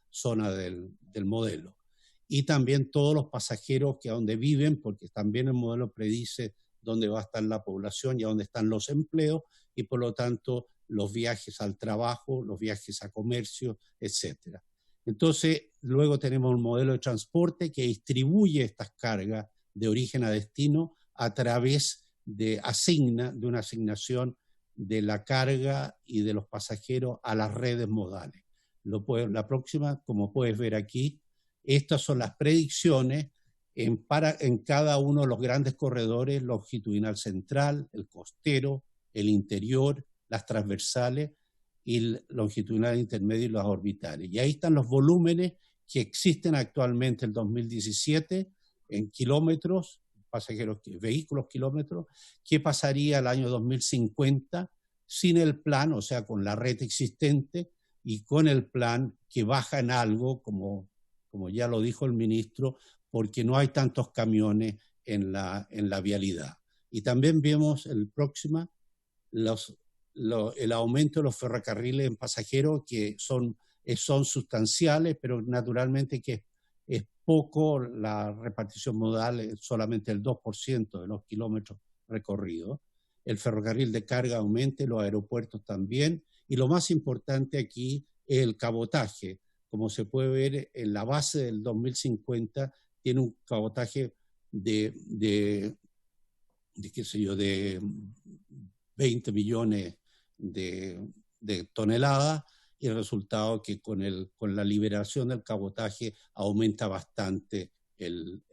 zona del modelo. Y también todos los pasajeros que a donde viven, porque también el modelo predice dónde va a estar la población y a dónde están los empleos, y por lo tanto los viajes al trabajo, los viajes a comercio, etc. Entonces, luego tenemos un modelo de transporte que distribuye estas cargas de origen a destino a través de una asignación de la carga y de los pasajeros a las redes modales. La próxima, como puedes ver aquí, estas son las predicciones en cada uno de los grandes corredores: longitudinal central, el costero, el interior, las transversales y el longitudinal intermedio y las orbitales. Y ahí están los volúmenes que existen actualmente en el 2017 en kilómetros, vehículos kilómetros. ¿Qué pasaría el año 2050 sin el plan, o sea, con la red existente, y con el plan que baja en algo, como ya lo dijo el ministro, porque no hay tantos camiones en la vialidad? Y también vemos el aumento de los ferrocarriles en pasajeros, que son sustanciales, pero naturalmente que es poco la repartición modal, es solamente el 2% de los kilómetros recorridos. El ferrocarril de carga aumenta, los aeropuertos también, y lo más importante aquí es el cabotaje. Como se puede ver, en la base del 2050 tiene un cabotaje de 20 millones de toneladas, y el resultado que con la liberación del cabotaje aumenta bastante el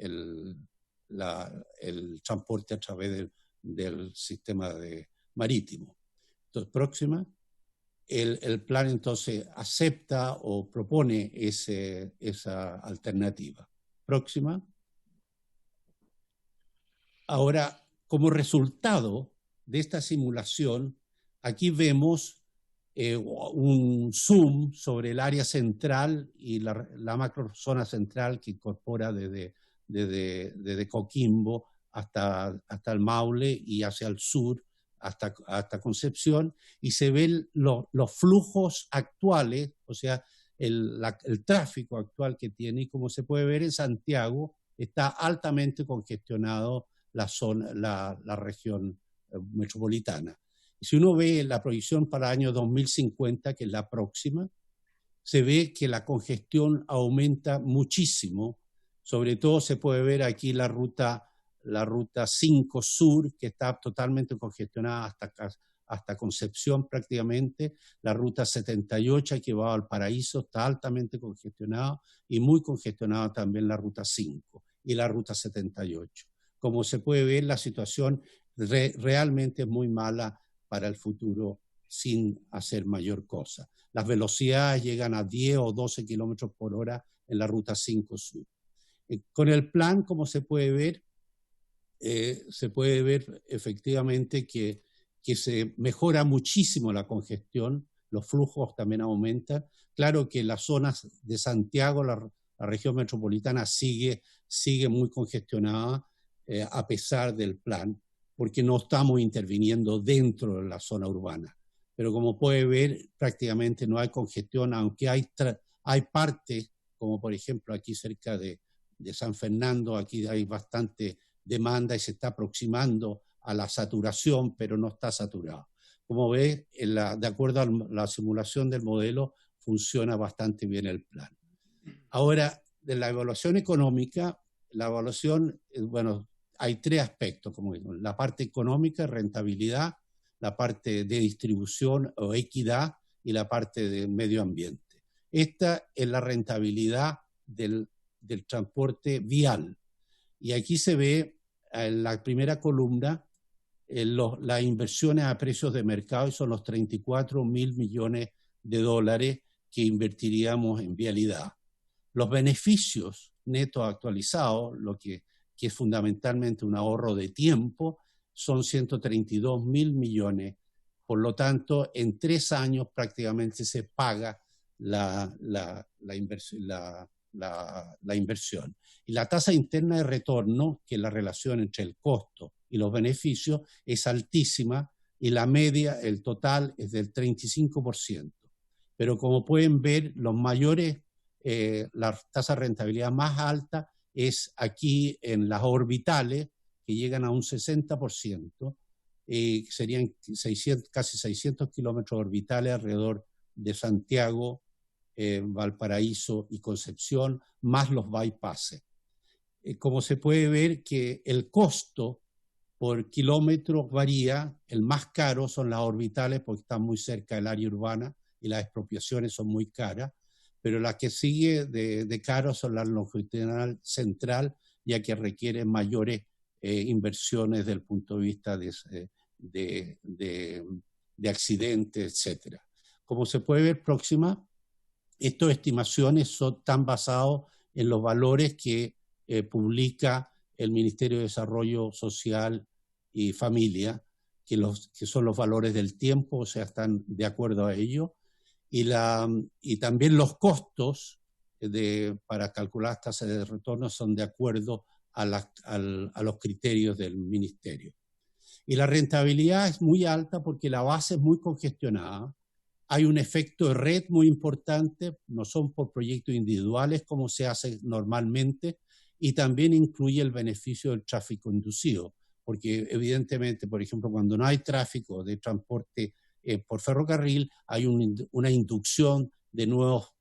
transporte a través del sistema marítimo. Entonces, próxima. El plan entonces acepta o propone esa alternativa. Próxima. Ahora, como resultado de esta simulación, aquí vemos un zoom sobre el área central y la macrozona central, que incorpora desde Coquimbo hasta el Maule y hacia el sur hasta Concepción, y se ven los flujos actuales, o sea, el tráfico actual que tiene. Y como se puede ver, en Santiago está altamente congestionado la región metropolitana. Y si uno ve la proyección para el año 2050, que es la próxima, se ve que la congestión aumenta muchísimo. Sobre todo se puede ver aquí la ruta la ruta 5 Sur, que está totalmente congestionada hasta Concepción prácticamente, la ruta 78 que va al Paraíso está altamente congestionada y muy congestionada también la ruta 5 y la ruta 78. Como se puede ver, la situación realmente es muy mala para el futuro sin hacer mayor cosa. Las velocidades llegan a 10 o 12 kilómetros por hora en la ruta 5 Sur. Con el plan, como se puede ver efectivamente que se mejora muchísimo la congestión, los flujos también aumentan. Claro que las zonas de Santiago, la región metropolitana sigue muy congestionada a pesar del plan, porque no estamos interviniendo dentro de la zona urbana. Pero como puede ver, prácticamente no hay congestión, aunque hay partes, como por ejemplo aquí cerca de San Fernando, aquí hay bastante demanda y se está aproximando a la saturación, pero no está saturado. Como ves, de acuerdo a la simulación del modelo, funciona bastante bien el plan. Ahora, de la evaluación económica, la evaluación, bueno, hay tres aspectos, como digo, la parte económica, rentabilidad, la parte de distribución o equidad y la parte de medio ambiente. Esta es la rentabilidad del transporte vial. Y aquí se ve en la primera columna las inversiones a precios de mercado, y son los 34.000 millones de dólares que invertiríamos en vialidad. Los beneficios netos actualizados, lo que es fundamentalmente un ahorro de tiempo, son 132.000 millones. Por lo tanto, en 3 años prácticamente se paga la inversión. Y la tasa interna de retorno, que es la relación entre el costo y los beneficios, es altísima, y la media, el total, es del 35%. Pero como pueden ver, los mayores, la tasa de rentabilidad más alta es aquí en las orbitales, que llegan a un 60%, serían casi 600 kilómetros orbitales alrededor de Santiago, Valparaíso y Concepción, más los bypasses. Como se puede ver que el costo por kilómetro varía, el más caro son las orbitales porque están muy cerca del área urbana y las expropiaciones son muy caras, pero la que sigue de caro son la longitudinal central, ya que requiere mayores inversiones desde el punto de vista de accidentes, etc. Como se puede ver próxima, estas estimaciones están basadas en los valores que publica el Ministerio de Desarrollo Social y Familia, que son los valores del tiempo, o sea, están de acuerdo a ello, y también los costos para calcular las tasas de retorno son de acuerdo a los criterios del Ministerio. Y la rentabilidad es muy alta porque la base es muy congestionada. Hay un efecto de red muy importante, no son por proyectos individuales como se hace normalmente, y también incluye el beneficio del tráfico inducido, porque evidentemente, por ejemplo, cuando no hay tráfico de transporte por ferrocarril, hay una inducción de nuevos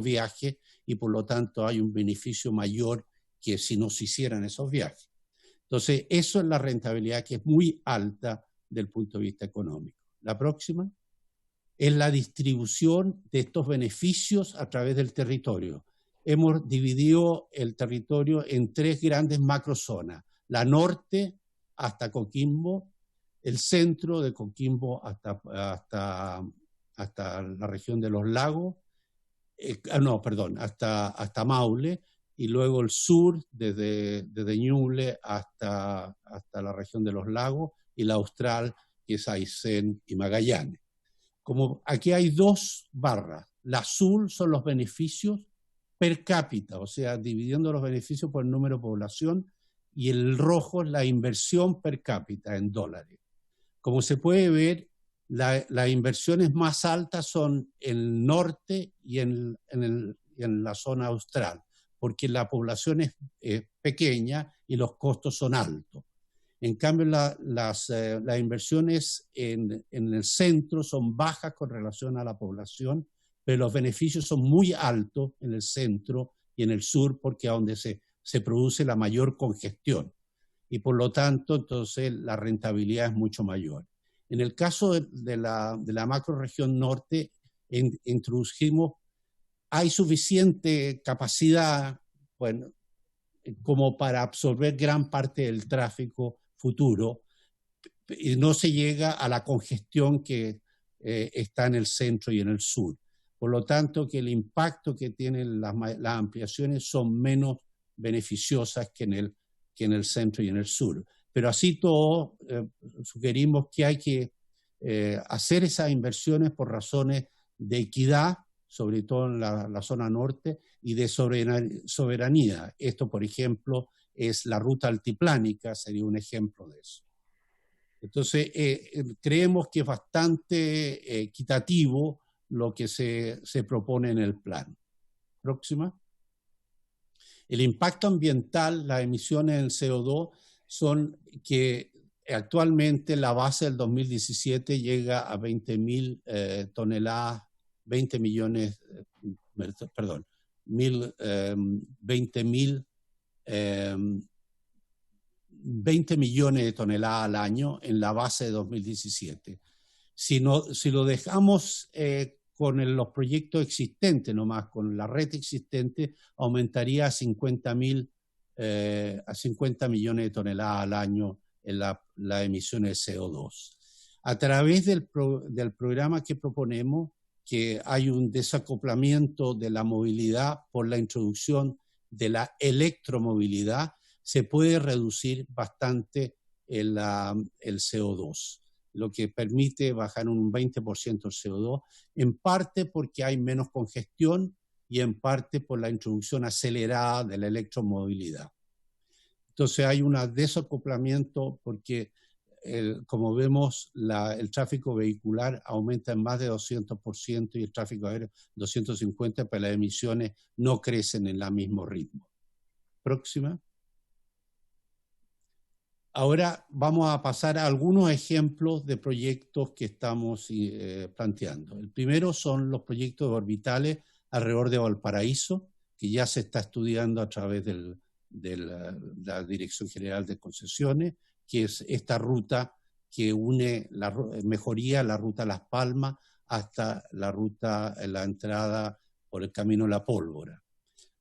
viajes, y por lo tanto hay un beneficio mayor que si no se hicieran esos viajes. Entonces, eso es la rentabilidad, que es muy alta del punto de vista económico. La próxima es la distribución de estos beneficios a través del territorio. Hemos dividido el territorio en 3 grandes macrozonas: la norte hasta Coquimbo, el centro de Coquimbo hasta la región de los lagos, hasta Maule, y luego el sur desde Ñuble hasta la región de los lagos, y la austral, que es Aysén y Magallanes. Como aquí hay 2 barras, la azul son los beneficios per cápita, o sea, dividiendo los beneficios por el número de población, y el rojo es la inversión per cápita en dólares. Como se puede ver, las inversiones más altas son en el norte y en la zona austral, porque la población es pequeña y los costos son altos. En cambio, las inversiones en el centro son bajas con relación a la población, pero los beneficios son muy altos en el centro y en el sur, porque es donde se se produce la mayor congestión y por lo tanto entonces la rentabilidad es mucho mayor. En el caso de la macrorregión norte, introdujimos, hay suficiente capacidad, bueno, como para absorber gran parte del tráfico futuro, y no se llega a la congestión que está en el centro y en el sur. Por lo tanto, que el impacto que tienen las ampliaciones son menos beneficiosas que en el centro y en el sur. Pero así todo, sugerimos que hay que hacer esas inversiones por razones de equidad, sobre todo en la zona norte, y de soberanía. Esto, por ejemplo, es la ruta altiplánica, sería un ejemplo de eso. Entonces, creemos que es bastante equitativo lo que se propone en el plan. Próxima. El impacto ambiental, las emisiones del CO2, son que actualmente la base del 2017 llega a 20.000 toneladas, 20 millones, perdón, 20 millones de toneladas al año en la base de 2017. Si lo dejamos con los proyectos existentes, nomás con la red existente, aumentaría a 50 millones de toneladas al año en la emisión de CO2. A través del programa que proponemos, que hay un desacoplamiento de la movilidad por la introducción de la electromovilidad, se puede reducir bastante el CO2, lo que permite bajar un 20% el CO2, en parte porque hay menos congestión y en parte por la introducción acelerada de la electromovilidad. Entonces hay un desacoplamiento porque, como vemos, el tráfico vehicular aumenta en más de 200% y el tráfico aéreo 250%, pero las emisiones no crecen en el mismo ritmo. Próxima. Ahora vamos a pasar a algunos ejemplos de proyectos que estamos planteando. El primero son los proyectos orbitales alrededor de Valparaíso, que ya se está estudiando a través de la Dirección General de Concesiones, que es esta ruta que une mejoría la ruta Las Palmas hasta la entrada por el Camino La Pólvora.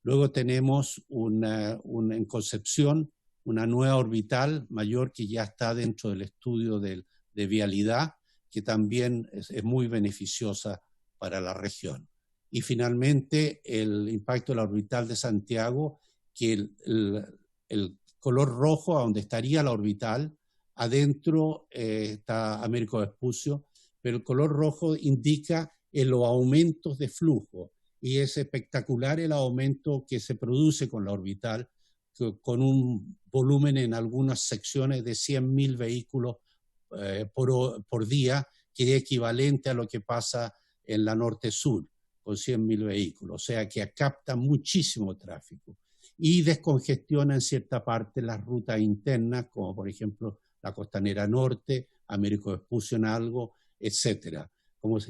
Luego tenemos en Concepción una nueva orbital mayor que ya está dentro del estudio de vialidad, que también es muy beneficiosa para la región. Y finalmente el impacto de la orbital de Santiago, que el color rojo a donde estaría la orbital, adentro está Américo Vespucio, pero el color rojo indica los aumentos de flujo, y es espectacular el aumento que se produce con la orbital, con un volumen en algunas secciones de 100.000 vehículos por día, que es equivalente a lo que pasa en la norte-sur, con 100.000 vehículos. O sea que capta muchísimo tráfico y descongestiona en cierta parte las rutas internas, como por ejemplo la Costanera Norte, Américo Vespucio en algo, etcétera,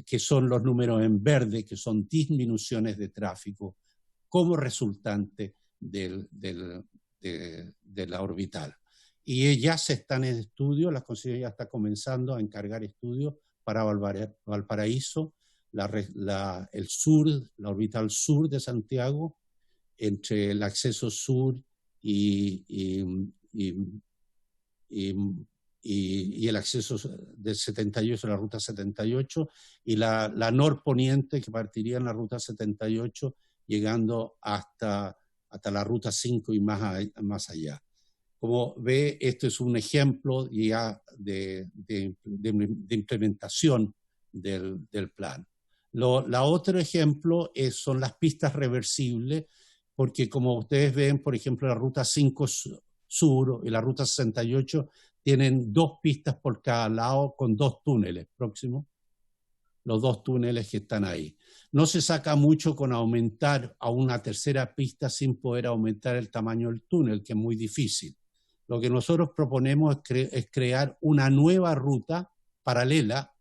que son los números en verde, que son disminuciones de tráfico como resultante de la orbital. Y ya se están en estudio, la Concesiones ya está comenzando a encargar estudios para Valparaíso, el sur, la orbital sur de Santiago, entre el acceso sur y el acceso del 78, la ruta 78, y la norponiente, que partiría en la ruta 78, llegando hasta la ruta 5 y más allá. Como ve, esto es un ejemplo ya de implementación del plan. La otro ejemplo son las pistas reversibles, porque como ustedes ven, por ejemplo, la ruta 5 sur y la ruta 68 tienen 2 pistas por cada lado con 2 túneles. Próximo. Los 2 túneles que están ahí. No se saca mucho con aumentar a una tercera pista sin poder aumentar el tamaño del túnel, que es muy difícil. Lo que nosotros proponemos es crear una nueva ruta paralela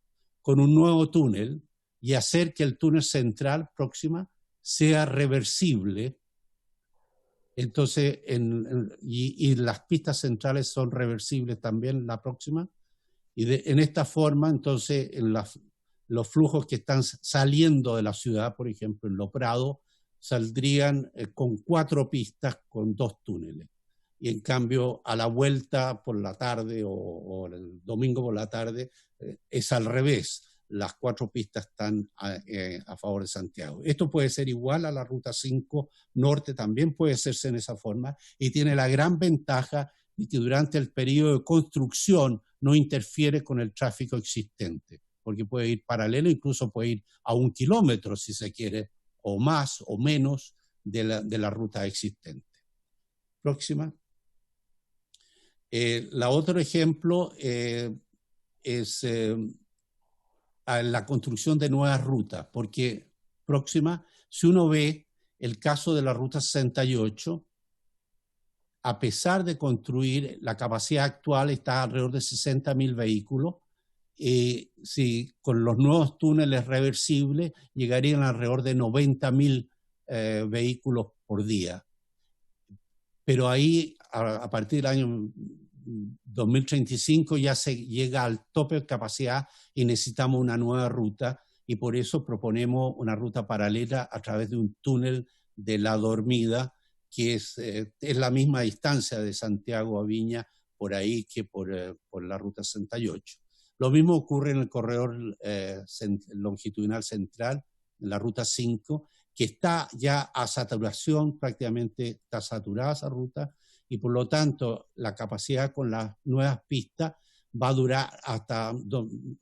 con un nuevo túnel y hacer que el túnel central, próxima, sea reversible Entonces, y las pistas centrales son reversibles también la próxima. Y en esta forma, entonces, los flujos que están saliendo de la ciudad, por ejemplo, en Lo Prado, saldrían con 4 pistas con 2 túneles. Y en cambio, a la vuelta por la tarde o el domingo por la tarde, es al revés. Las 4 pistas están a favor de Santiago. Esto puede ser igual a la Ruta 5 Norte, también puede hacerse en esa forma, y tiene la gran ventaja de que durante el periodo de construcción no interfiere con el tráfico existente, porque puede ir paralelo, incluso puede ir a 1 kilómetro si se quiere, o más o menos de la ruta existente. Próxima. La otro ejemplo es la construcción de nuevas rutas, porque próxima, si uno ve el caso de la Ruta 68, a pesar de construir, la capacidad actual está alrededor de 60.000 vehículos, si con los nuevos túneles reversibles llegarían alrededor de 90.000 vehículos por día. Pero ahí, a partir del año 2035, ya se llega al tope de capacidad y necesitamos una nueva ruta, y por eso proponemos una ruta paralela a través de un túnel de La Dormida, que es la misma distancia de Santiago a Viña por ahí que por la Ruta 68. Lo mismo ocurre en el corredor longitudinal central, en la Ruta 5, que está ya a saturación, prácticamente está saturada esa ruta, y por lo tanto la capacidad con las nuevas pistas va a durar hasta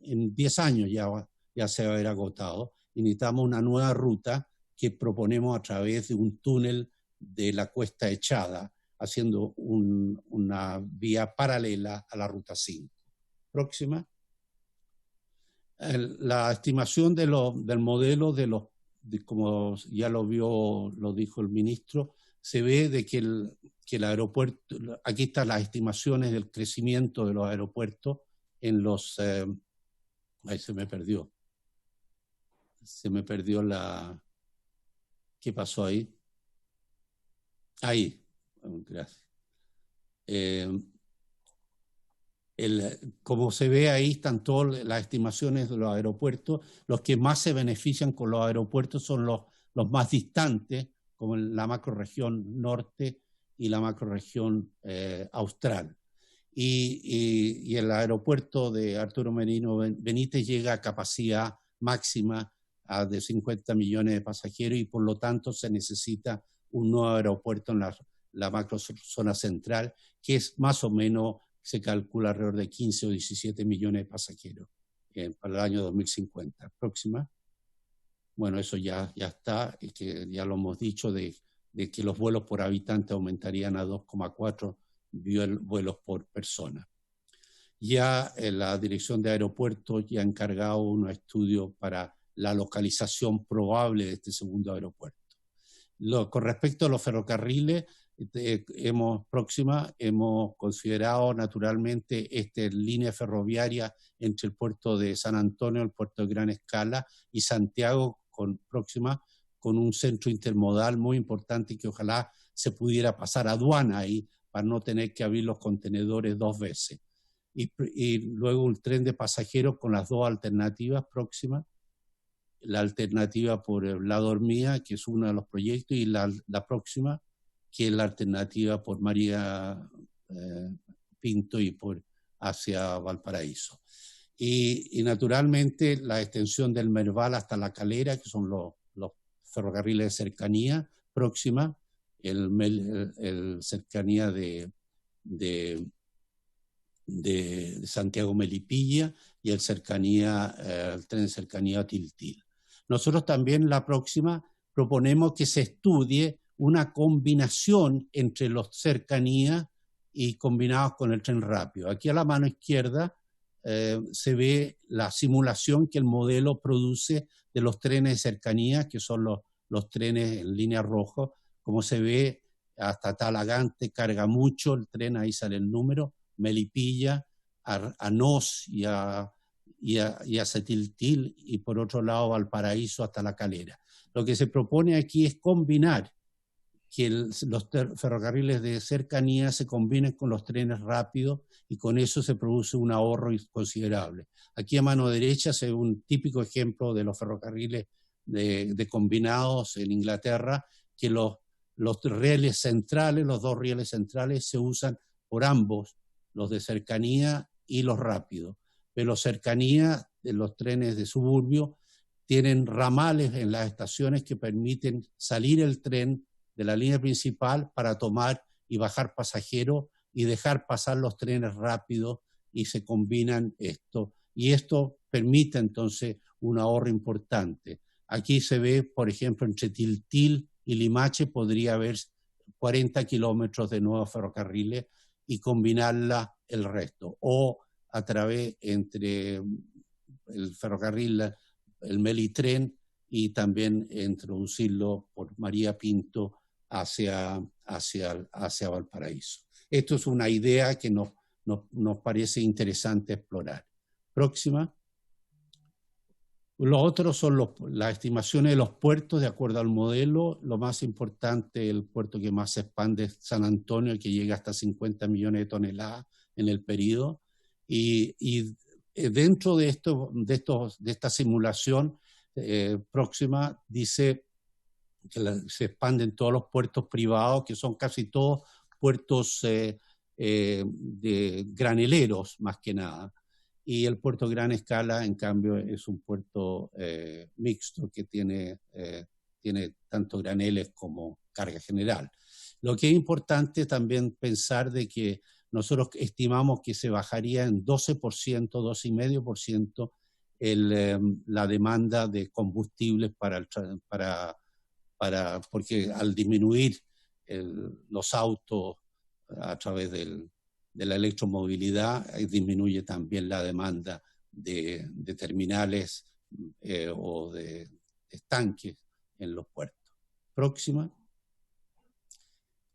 en 10 años ya se va a haber agotado, y necesitamos una nueva ruta que proponemos a través de un túnel de la Cuesta Echada, haciendo una vía paralela a la Ruta 5. Próxima. La estimación del modelo como ya lo dijo el ministro, se ve de que el aeropuerto, aquí están las estimaciones del crecimiento de los aeropuertos en los, ahí se me perdió ¿qué pasó ahí? Ahí, gracias. Como se ve ahí están todas las estimaciones de los aeropuertos. Los que más se benefician con los aeropuertos son los más distantes, como la macrorregión norte y la macrorregión austral. Y el aeropuerto de Arturo Merino Benítez llega a capacidad máxima de 50 millones de pasajeros, y por lo tanto se necesita un nuevo aeropuerto en la macrozona central, que es más o menos, se calcula alrededor de 15 o 17 millones de pasajeros para el año 2050. Próxima. Bueno, eso ya está, que ya lo hemos dicho, de que los vuelos por habitante aumentarían a 2,4 vuelos por persona. Ya la Dirección de Aeropuertos ya ha encargado unos estudios para la localización probable de este segundo aeropuerto. Con respecto a los ferrocarriles, hemos considerado naturalmente línea ferroviaria entre el puerto de San Antonio, el puerto de Gran Escala, y Santiago próxima, con un centro intermodal muy importante, que ojalá se pudiera pasar aduana ahí para no tener que abrir los contenedores 2 veces. Y luego un tren de pasajeros con las 2 alternativas próximas. La alternativa por La Dormida, que es uno de los proyectos, y la próxima, que es la alternativa por María Pinto y hacia Valparaíso. Y naturalmente la extensión del Merval hasta La Calera, que son los ferrocarriles de cercanía próxima, el cercanía de Santiago Melipilla, y el tren de cercanía a Tiltil. Nosotros también la próxima proponemos que se estudie una combinación entre los cercanías y combinados con el tren rápido. Aquí a la mano izquierda se ve la simulación que el modelo produce de los trenes de cercanía, que son los trenes en línea roja. Como se ve, hasta Talagante carga mucho el tren, ahí sale el número, Melipilla, a Nos y a Cetiltil, y por otro lado Valparaíso hasta La Calera. Lo que se propone aquí es combinar que los ferrocarriles de cercanía se combinen con los trenes rápidos y con eso se produce un ahorro considerable. Aquí a mano derecha se ve un típico ejemplo de los ferrocarriles de combinados en Inglaterra, que los rieles centrales, los dos rieles centrales se usan por ambos, los de cercanía y los rápidos. Pero los cercanías de los trenes de suburbio tienen ramales en las estaciones que permiten salir el tren de la línea principal para tomar y bajar pasajeros y dejar pasar los trenes rápidos y se combinan esto. Y esto permite entonces un ahorro importante. Aquí se ve, por ejemplo, entre Tiltil y Limache podría haber 40 kilómetros de nuevos ferrocarriles y combinarla el resto. O a través entre el ferrocarril, el Melitren, y también introducirlo por María Pinto hacia Valparaíso. Esto es una idea que nos parece interesante explorar. Próxima. Los otros son las estimaciones de los puertos de acuerdo al modelo. Lo más importante, el puerto que más se expande es San Antonio, que llega hasta 50 millones de toneladas en el periodo. Y dentro de esta simulación próxima dice que se expanden todos los puertos privados, que son casi todos puertos de graneleros más que nada. Y el puerto Gran Escala, en cambio, es un puerto mixto que tiene tanto graneles como carga general. Lo que es importante también pensar de que nosotros estimamos que se bajaría en 12%, 12,5% la demanda de combustibles porque al disminuir los autos a través de la electromovilidad, disminuye también la demanda de terminales o de estanques en los puertos. Próxima.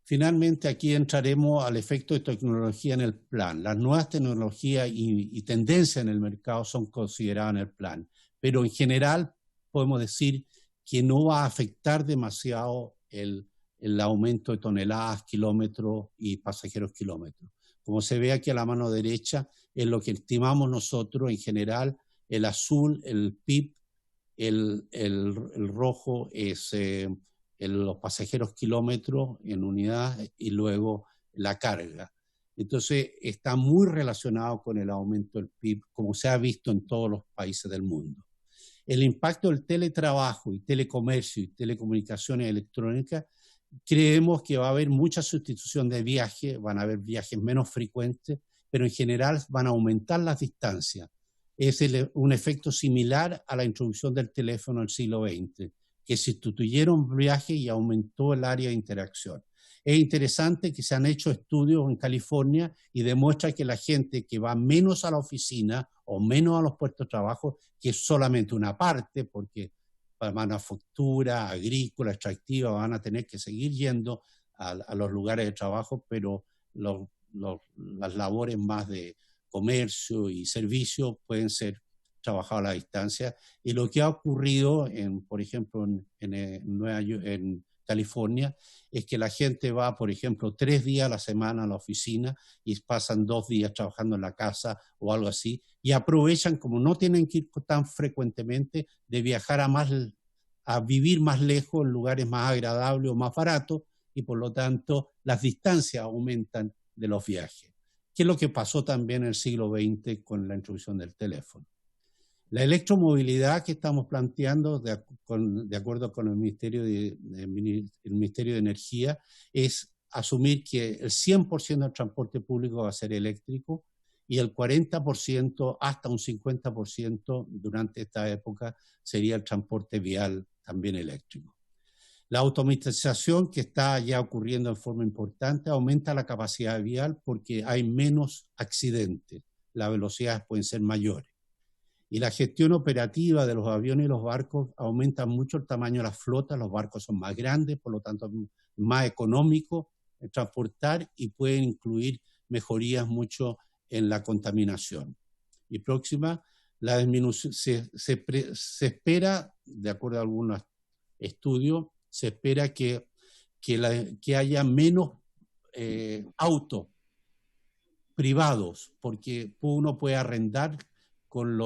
Finalmente, aquí entraremos al efecto de tecnología en el plan. Las nuevas tecnologías y tendencias en el mercado son consideradas en el plan, pero en general podemos decir que no va a afectar demasiado el aumento de toneladas, kilómetros y pasajeros kilómetros. Como se ve aquí a la mano derecha, es lo que estimamos nosotros en general. El azul, el PIB, el rojo es los pasajeros kilómetros en unidad y luego la carga. Entonces está muy relacionado con el aumento del PIB, como se ha visto en todos los países del mundo. El impacto del teletrabajo y telecomercio y telecomunicaciones electrónicas, creemos que va a haber mucha sustitución de viajes, van a haber viajes menos frecuentes, pero en general van a aumentar las distancias. Es un efecto similar a la introducción del teléfono en el siglo XX, que sustituyeron viajes y aumentó el área de interacción. Es interesante que se han hecho estudios en California y demuestra que la gente que va menos a la oficina o menos a los puestos de trabajo, que es solamente una parte, porque para manufactura, agrícola, extractiva, van a tener que seguir yendo a los lugares de trabajo, pero las labores más de comercio y servicio pueden ser trabajadas a la distancia. Y lo que ha ocurrido, por ejemplo, en California, es que la gente va, por ejemplo, 3 días a la semana a la oficina y pasan 2 días trabajando en la casa o algo así, y aprovechan, como no tienen que ir tan frecuentemente, de viajar a vivir más lejos, en lugares más agradables o más baratos, y por lo tanto las distancias aumentan de los viajes, que es lo que pasó también en el siglo XX con la introducción del teléfono. La electromovilidad que estamos planteando, de acuerdo con el Ministerio de Energía, es asumir que el 100% del transporte público va a ser eléctrico y el 40% hasta un 50% durante esta época sería el transporte vial también eléctrico. La automatización, que está ya ocurriendo en forma importante, aumenta la capacidad vial porque hay menos accidentes, las velocidades pueden ser mayores. Y la gestión operativa de los aviones y los barcos aumenta mucho el tamaño de las flotas, los barcos son más grandes, por lo tanto más económico transportar y pueden incluir mejorías mucho en la contaminación. Y próxima, la disminución, se espera, de acuerdo a algunos estudios, se espera que que haya menos autos privados, porque uno puede arrendar con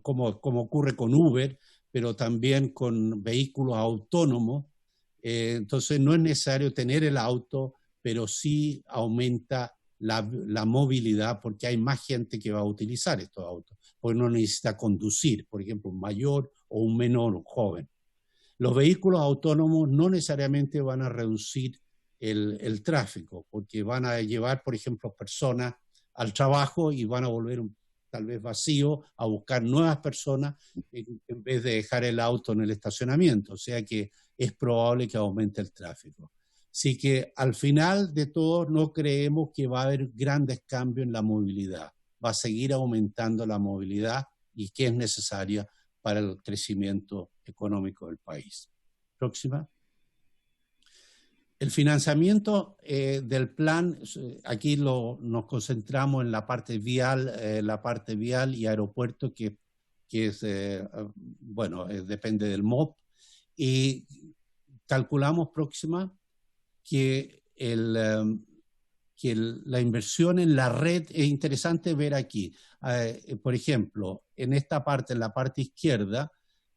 como ocurre con Uber, pero también con vehículos autónomos. Entonces no es necesario tener el auto, pero sí aumenta la movilidad porque hay más gente que va a utilizar estos autos, porque no necesita conducir, por ejemplo, un mayor o un menor, un joven. Los vehículos autónomos no necesariamente van a reducir el tráfico, porque van a llevar, por ejemplo, personas al trabajo y van a volver tal vez vacío a buscar nuevas personas en vez de dejar el auto en el estacionamiento. O sea que es probable que aumente el tráfico. Así que al final de todo no creemos que va a haber grandes cambios en la movilidad. Va a seguir aumentando la movilidad y que es necesaria para el crecimiento económico del país. Próxima. El financiamiento del plan, aquí nos concentramos en la parte vial y aeropuerto, que es, bueno, depende del MOP, y calculamos, próxima, que la inversión en la red es interesante ver aquí. Por ejemplo, en esta parte, en la parte izquierda,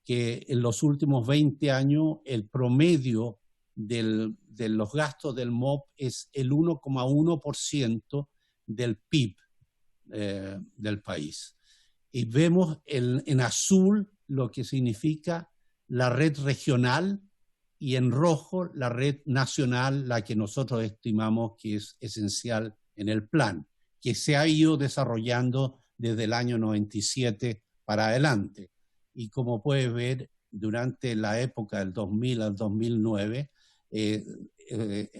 que en los últimos 20 años el promedio de los gastos del MOP es el 1,1% del PIB del país. Y vemos en azul lo que significa la red regional y en rojo la red nacional, la que nosotros estimamos que es esencial en el plan, que se ha ido desarrollando desde el año 97 para adelante. Y como puedes ver, durante la época del 2000 al 2009,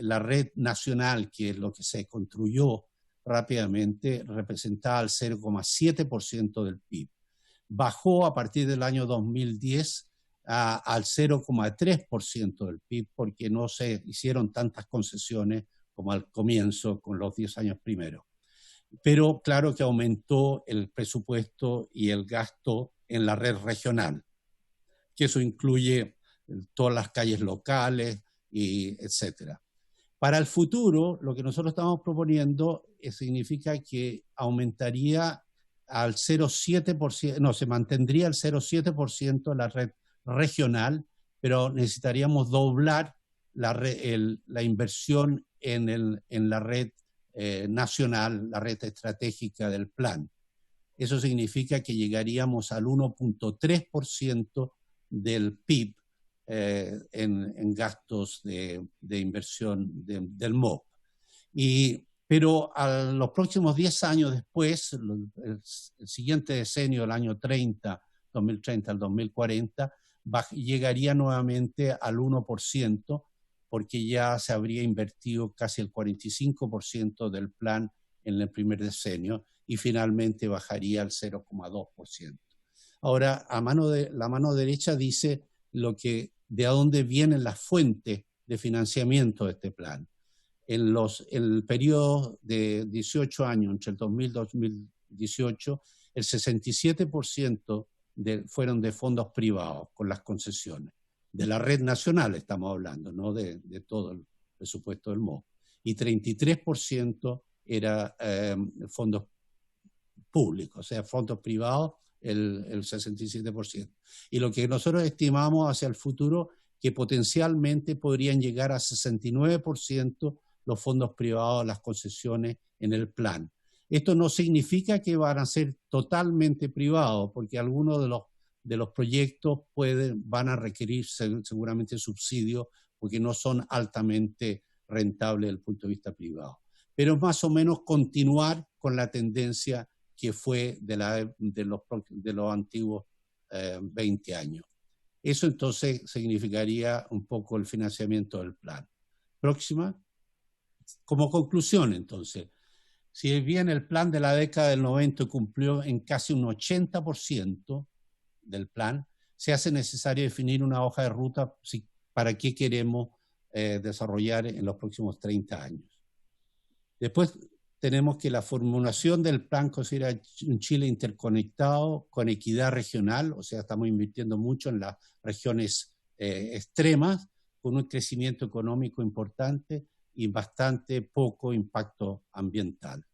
la red nacional, que es lo que se construyó rápidamente, representaba el 0,7% del PIB. Bajó a partir del año 2010 al 0,3% del PIB porque no se hicieron tantas concesiones como al comienzo con los 10 años primeros. Pero claro que aumentó el presupuesto y el gasto en la red regional, que eso incluye todas las calles locales, y etcétera. Para el futuro, lo que nosotros estamos proponiendo significa que aumentaría al 0,7%, no, se mantendría al 0,7% la red regional, pero necesitaríamos doblar la inversión en la red nacional, la red estratégica del plan. Eso significa que llegaríamos al 1,3% del PIB en gastos de inversión del MOP. Pero a los próximos 10 años después, el siguiente decenio, el año 2030 al 2040, llegaría nuevamente al 1%, porque ya se habría invertido casi el 45% del plan en el primer decenio y finalmente bajaría al 0,2%. Ahora, la mano derecha dice de dónde vienen las fuentes de financiamiento de este plan. En el periodo de 18 años, entre el 2000 y 2018, el 67% fueron de fondos privados con las concesiones. De la red nacional estamos hablando, no de todo el presupuesto del MOP. Y 33% era fondos públicos, o sea, fondos privados, el 67%. Y lo que nosotros estimamos hacia el futuro, que potencialmente podrían llegar a 69% los fondos privados, las concesiones en el plan. Esto no significa que van a ser totalmente privados, porque algunos de los proyectos van a requerir seguramente subsidios, porque no son altamente rentables desde el punto de vista privado. Pero más o menos continuar con la tendencia que fue de los antiguos 20 años. Eso entonces significaría un poco el financiamiento del plan. Próxima. Como conclusión, entonces, si bien el plan de la década del 90 cumplió en casi un 80% del plan, se hace necesario definir una hoja de ruta para qué queremos desarrollar en los próximos 30 años. Después tenemos que la formulación del plan considera un Chile interconectado con equidad regional, o sea, estamos invirtiendo mucho en las regiones extremas, con un crecimiento económico importante y bastante poco impacto ambiental.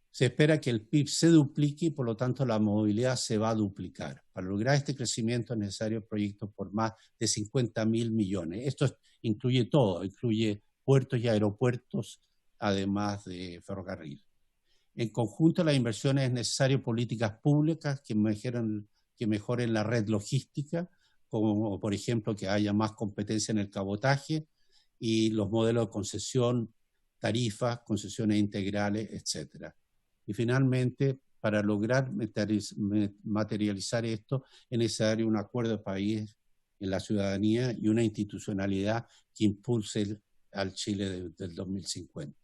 Se espera que el PIB se duplique y por lo tanto la movilidad se va a duplicar. Para lograr este crecimiento es necesario proyectos por más de 50.000 millones. Esto incluye todo, incluye puertos y aeropuertos, además de ferrocarril. En conjunto, las inversiones es necesario políticas públicas que mejoren la red logística, como por ejemplo que haya más competencia en el cabotaje y los modelos de concesión, tarifas, concesiones integrales, etc. Y finalmente, para lograr materializar esto, es necesario un acuerdo de país en la ciudadanía y una institucionalidad que impulse al Chile del 2050.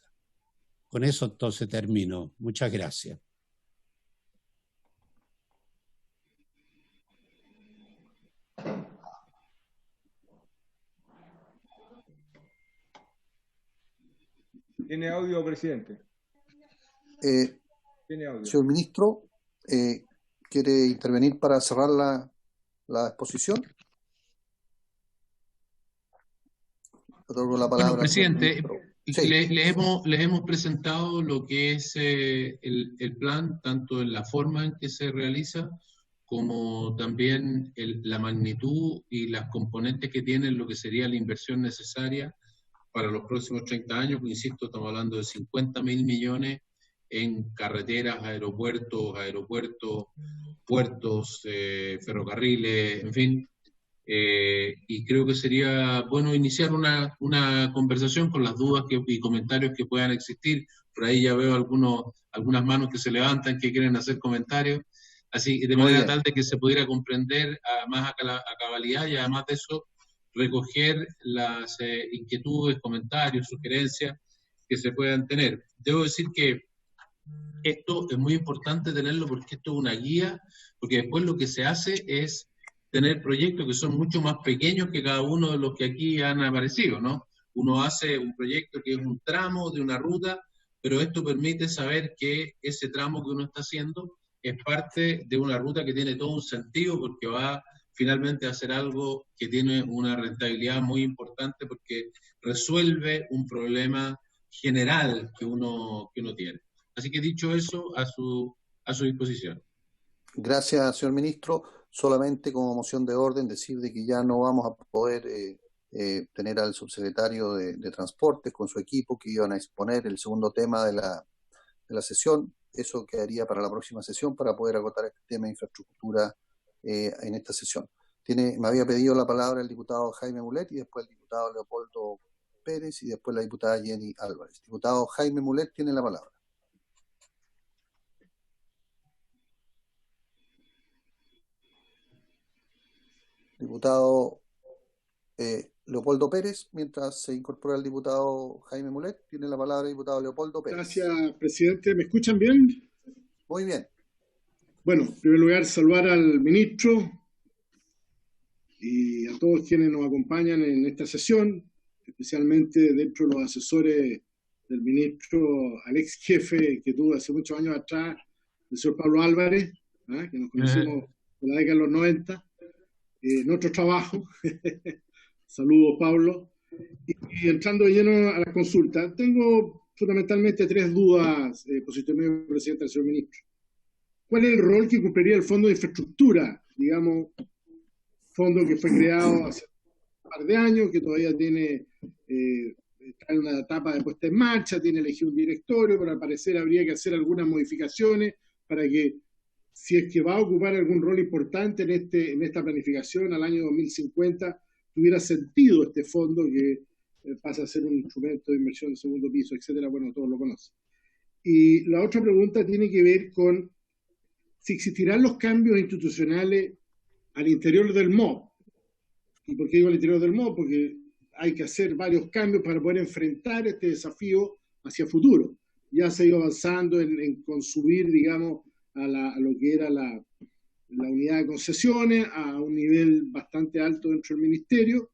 Con eso entonces termino. Muchas gracias. ¿Tiene audio, presidente? Tiene audio. Señor ministro, ¿quiere intervenir para cerrar la exposición? Otorgo la palabra. Bueno, presidente, sí. les hemos presentado lo que es el plan, tanto en la forma en que se realiza, como también la magnitud y las componentes que tienen lo que sería la inversión necesaria para los próximos 30 años, que insisto, estamos hablando de 50.000 millones en carreteras, aeropuertos, puertos, ferrocarriles, en fin. Y creo que sería bueno iniciar una conversación con las dudas y comentarios que puedan existir. Por ahí ya veo algunas manos que se levantan, que quieren hacer comentarios. Así, de manera tal de que se pudiera comprender más a cabalidad y además de eso, recoger las inquietudes, comentarios, sugerencias que se puedan tener. Debo decir que esto es muy importante tenerlo porque esto es una guía, porque después lo que se hace es tener proyectos que son mucho más pequeños que cada uno de los que aquí han aparecido, ¿no? Uno hace un proyecto que es un tramo de una ruta, pero esto permite saber que ese tramo que uno está haciendo es parte de una ruta que tiene todo un sentido porque va finalmente a hacer algo que tiene una rentabilidad muy importante porque resuelve un problema general que uno tiene. Así que dicho eso, a su disposición. Gracias, señor ministro. Solamente como moción de orden decir de que ya no vamos a poder tener al subsecretario de Transportes con su equipo que iban a exponer el segundo tema de la sesión. Eso quedaría para la próxima sesión para poder agotar este tema de infraestructura en esta sesión. Me había pedido la palabra el diputado Jaime Mulet y después el diputado Leopoldo Pérez y después la diputada Jenny Álvarez. Diputado Jaime Mulet tiene la palabra. Diputado Leopoldo Pérez, mientras se incorpora el diputado Jaime Mulet, tiene la palabra el diputado Leopoldo Pérez. Gracias, presidente. ¿Me escuchan bien? Muy bien. Bueno, en primer lugar, saludar al ministro y a todos quienes nos acompañan en esta sesión, especialmente dentro de los asesores del ministro, al ex jefe que tuvo hace muchos años atrás, el señor Pablo Álvarez, que nos conocimos en la década de los 90. Nuestro trabajo. Saludos, Pablo. Y entrando de lleno a la consulta, tengo fundamentalmente tres dudas, por si usted me presidente, al señor ministro. ¿Cuál es el rol que cumpliría el Fondo de Infraestructura? Digamos, fondo que fue creado hace un par de años, que todavía tiene, está en una etapa de puesta en marcha, tiene elegido un directorio, pero al parecer habría que hacer algunas modificaciones para que, si es que va a ocupar algún rol importante en esta planificación al año 2050, tuviera sentido este fondo que pasa a ser un instrumento de inversión de segundo piso, etcétera. Bueno, todos lo conocen. Y la otra pregunta tiene que ver con si existirán los cambios institucionales al interior del MOB. ¿Y por qué digo al interior del MOB? Porque hay que hacer varios cambios para poder enfrentar este desafío hacia futuro. Ya se ha ido avanzando en consumir, digamos, a lo que era la unidad de concesiones, a un nivel bastante alto dentro del ministerio,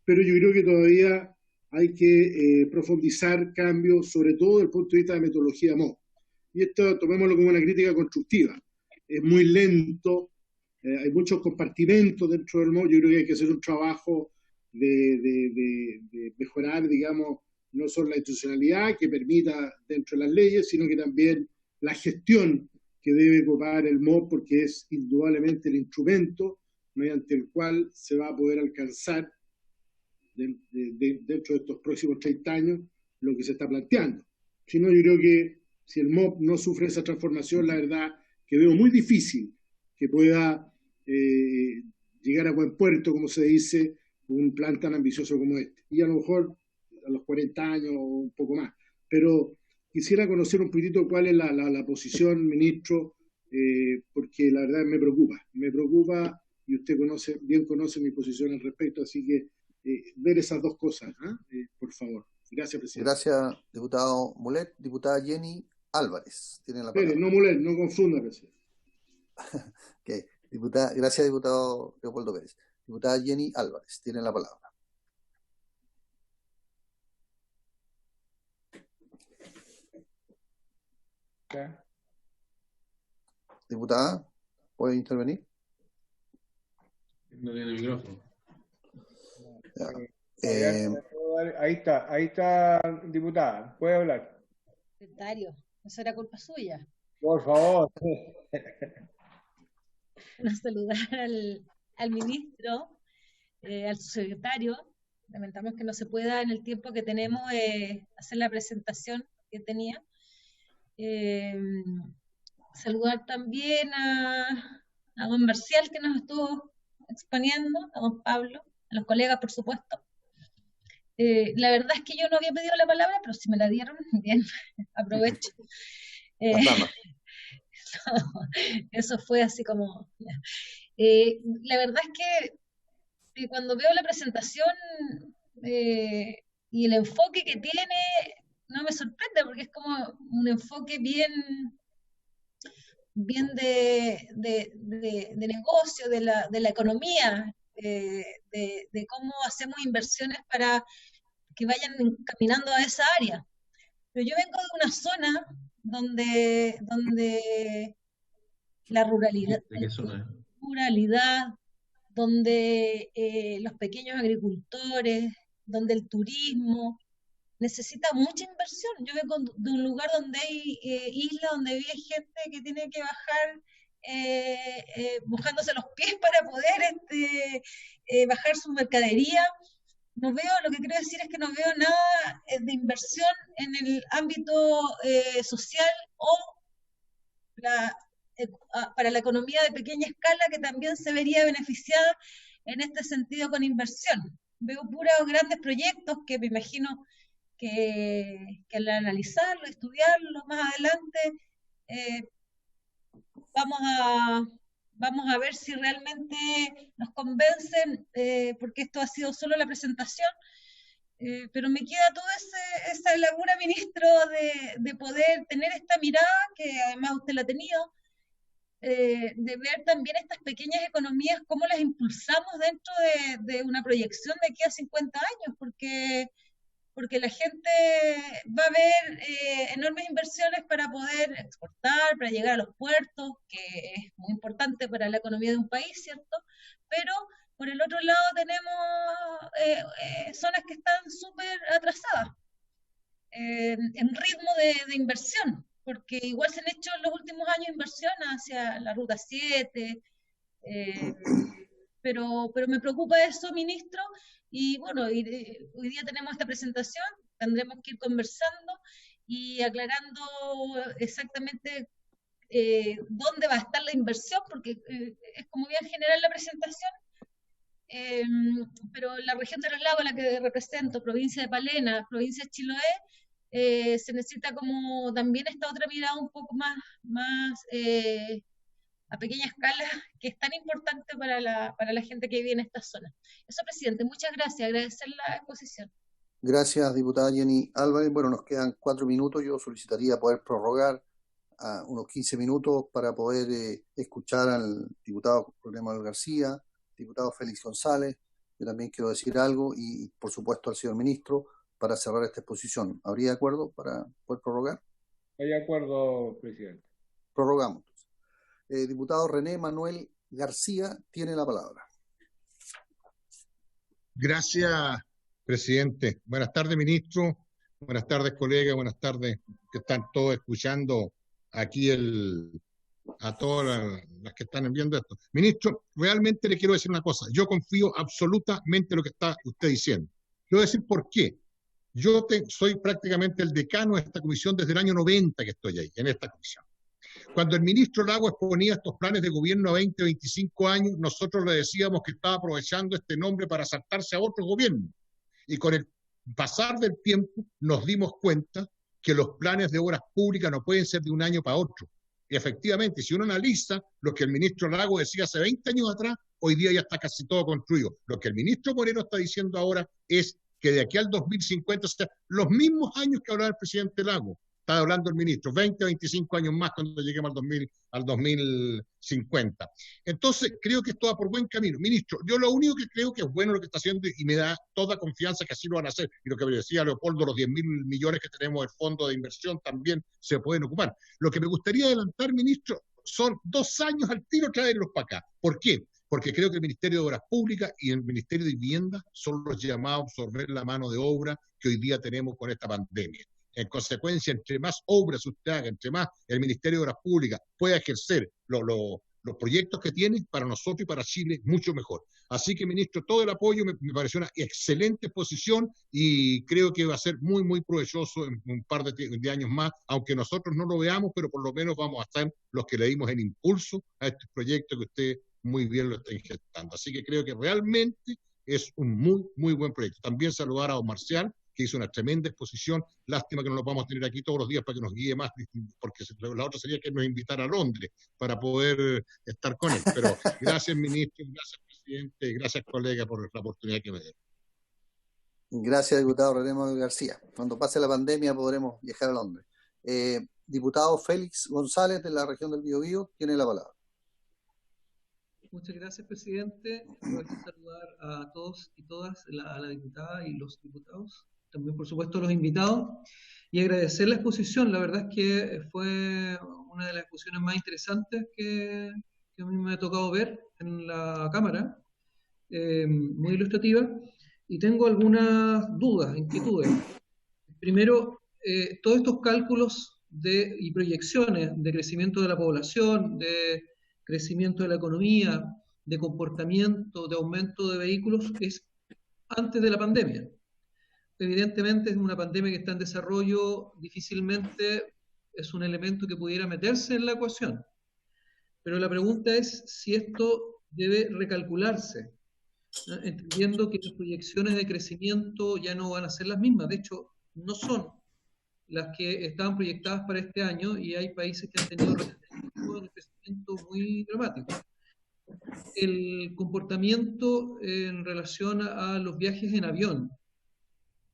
pero yo creo que todavía hay que profundizar cambios, sobre todo desde el punto de vista de metodología MOB. Y esto tomémoslo como una crítica constructiva. Es muy lento, hay muchos compartimentos dentro del MOB, yo creo que hay que hacer un trabajo de mejorar, digamos, no solo la institucionalidad que permita dentro de las leyes, sino que también la gestión que debe ocupar el MOB, porque es indudablemente el instrumento mediante el cual se va a poder alcanzar dentro de estos próximos 30 años lo que se está planteando. Si no, yo creo que si el MOB no sufre esa transformación, la verdad que veo muy difícil que pueda llegar a buen puerto, como se dice, un plan tan ambicioso como este. Y a lo mejor a los 40 años o un poco más. Pero quisiera conocer un poquitito cuál es la posición, ministro, porque la verdad me preocupa y usted bien conoce mi posición al respecto, así que ver esas dos cosas, por favor. Gracias, presidente. Gracias, diputado Mulet. Diputada Jenny Álvarez, tiene la palabra. No Mulet, no confunda, presidente. Okay. Gracias, diputado Leopoldo Pérez. Diputada Jenny Álvarez, tiene la palabra. Diputada, ¿puede intervenir? No tiene micrófono. Ahí está, diputada, puede hablar. Secretario, eso era culpa suya. Por favor. Quiero saludar al ministro, al subsecretario. Lamentamos que no se pueda en el tiempo que tenemos hacer la presentación que tenía. Saludar también a don Marcial, que nos estuvo exponiendo, a don Pablo, a los colegas, por supuesto. La verdad es que yo no había pedido la palabra, pero si me la dieron, bien, aprovecho. No, eso fue así como... la verdad es que cuando veo la presentación y el enfoque que tiene, no me sorprende, porque es como un enfoque bien de negocio, de la economía, de cómo hacemos inversiones para que vayan caminando a esa área. Pero yo vengo de una zona donde la ruralidad, donde los pequeños agricultores, donde el turismo necesita mucha inversión. Yo vengo de un lugar donde hay islas, donde vive gente que tiene que bajar mojándose los pies para poder bajar su mercadería. No veo, lo que quiero decir es que no veo nada de inversión en el ámbito social o para la economía de pequeña escala, que también se vería beneficiada en este sentido con inversión. Veo puros grandes proyectos que me imagino que al analizarlo, estudiarlo más adelante, vamos a ver si realmente nos convencen, porque esto ha sido solo la presentación, pero me queda toda esa laguna, ministro, de poder tener esta mirada, que además usted la ha tenido, de ver también estas pequeñas economías, cómo las impulsamos dentro de una proyección de aquí a 50 años, porque la gente va a ver enormes inversiones para poder exportar, para llegar a los puertos, que es muy importante para la economía de un país, ¿cierto? Pero por el otro lado tenemos zonas que están súper atrasadas en ritmo de inversión, porque igual se han hecho en los últimos años inversiones hacia la Ruta 7, pero me preocupa eso, ministro, y bueno, hoy día tenemos esta presentación, tendremos que ir conversando y aclarando exactamente dónde va a estar la inversión, porque es como bien general la presentación, pero la región de los lagos, la que represento, provincia de Palena, provincia de Chiloé, se necesita como también esta otra mirada un poco más a pequeña escala, que es tan importante para la gente que vive en esta zona. Eso, presidente, muchas gracias, agradecer la exposición. Gracias, diputada Jenny Álvarez. Bueno, nos quedan 4 minutos, yo solicitaría poder prorrogar a unos 15 minutos para poder escuchar al diputado Manuel García, diputado Félix González, yo también quiero decir algo, y por supuesto al señor ministro, para cerrar esta exposición. ¿Habría acuerdo para poder prorrogar? Hay acuerdo, presidente. Prorrogamos. Diputado René Manuel García tiene la palabra. Gracias, presidente. Buenas tardes, ministro. Buenas tardes, colegas. Buenas tardes, que están todos escuchando aquí a todas las que están viendo esto. Ministro, realmente le quiero decir una cosa. Yo confío absolutamente en lo que está usted diciendo. Le voy a decir por qué. Yo soy prácticamente el decano de esta comisión desde el año 90 que estoy ahí, en esta comisión. Cuando el ministro Lago exponía estos planes de gobierno a 20, 25 años, nosotros le decíamos que estaba aprovechando este nombre para saltarse a otro gobierno. Y con el pasar del tiempo nos dimos cuenta que los planes de obras públicas no pueden ser de un año para otro. Y efectivamente, si uno analiza lo que el ministro Lago decía hace 20 años atrás, hoy día ya está casi todo construido. Lo que el ministro Moreno está diciendo ahora es que de aquí al 2050, o sea, los mismos años que hablaba el presidente Lago, está hablando el ministro, 20 o 25 años más cuando lleguemos al 2050. Entonces, creo que esto va por buen camino. Ministro, yo lo único que creo que es bueno lo que está haciendo y me da toda confianza que así lo van a hacer, y lo que me decía Leopoldo, los 10.000 millones que tenemos del fondo de inversión también se pueden ocupar. Lo que me gustaría adelantar, ministro, son 2 años al tiro traerlos para acá. ¿Por qué? Porque creo que el Ministerio de Obras Públicas y el Ministerio de Vivienda son los llamados a absorber la mano de obra que hoy día tenemos con esta pandemia. En consecuencia, entre más obras usted haga, entre más el Ministerio de Obras Públicas pueda ejercer los proyectos que tiene, para nosotros y para Chile, mucho mejor. Así que, ministro, todo el apoyo, me pareció una excelente exposición y creo que va a ser muy, muy provechoso en un par de años más, aunque nosotros no lo veamos, pero por lo menos vamos a ser los que le dimos el impulso a este proyecto que usted muy bien lo está ingestando. Así que creo que realmente es un muy, muy buen proyecto. También saludar a don Marcial, que hizo una tremenda exposición. Lástima que no lo vamos a tener aquí todos los días para que nos guíe más, porque la otra sería que nos invitara a Londres para poder estar con él. Pero gracias, ministro, gracias, presidente, gracias, colega, por la oportunidad que me dieron. Gracias, diputado René Manuel García. Cuando pase la pandemia podremos viajar a Londres. Diputado Félix González, de la región del Biobío, tiene la palabra. Muchas gracias, presidente. Quiero saludar a todos y todas, a la diputada y los diputados, también por supuesto a los invitados, y agradecer la exposición. La verdad es que fue una de las exposiciones más interesantes que a mí me ha tocado ver en la Cámara, muy ilustrativa, y tengo algunas dudas, inquietudes. Primero, todos estos cálculos y proyecciones de crecimiento de la población, de crecimiento de la economía, de comportamiento, de aumento de vehículos, es antes de la pandemia. Evidentemente es una pandemia que está en desarrollo, difícilmente es un elemento que pudiera meterse en la ecuación. Pero la pregunta es si esto debe recalcularse, ¿no? Entendiendo que las proyecciones de crecimiento ya no van a ser las mismas, de hecho no son las que estaban proyectadas para este año, y hay países que han tenido de crecimiento muy dramático. El comportamiento en relación a los viajes en avión,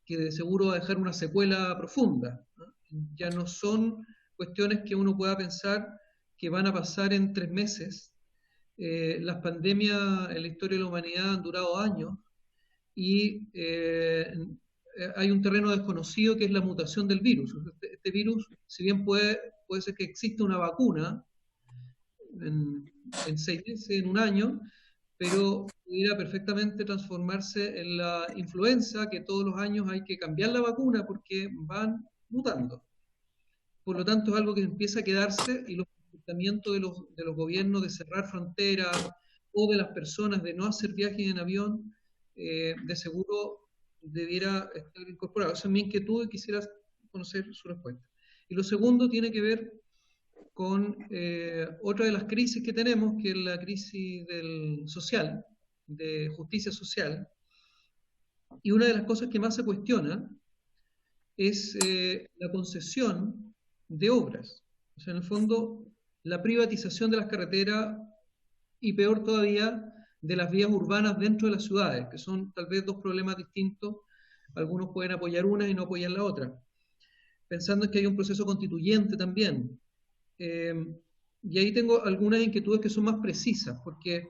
que de seguro va a dejar una secuela profunda, ¿no? Ya no son cuestiones que uno pueda pensar que van a pasar en 3 meses. Las pandemias en la historia de la humanidad han durado años, y hay un terreno desconocido que es la mutación del virus. Este virus, si bien puede ser que exista una vacuna en 6 meses, en un año, pero pudiera perfectamente transformarse en la influenza, que todos los años hay que cambiar la vacuna porque van mutando. Por lo tanto, es algo que empieza a quedarse, y los comportamientos de los gobiernos de cerrar fronteras o de las personas de no hacer viajes en avión, de seguro debiera estar incorporado. Esa es mi inquietud y quisiera conocer su respuesta. Y lo segundo tiene que ver con otra de las crisis que tenemos, que es la crisis social, de justicia social. Y una de las cosas que más se cuestiona es la concesión de obras. O sea, en el fondo, la privatización de las carreteras, y peor todavía, de las vías urbanas dentro de las ciudades, que son tal vez 2 problemas distintos. Algunos pueden apoyar una y no apoyar la otra. Pensando en que hay un proceso constituyente también. Y ahí tengo algunas inquietudes que son más precisas, porque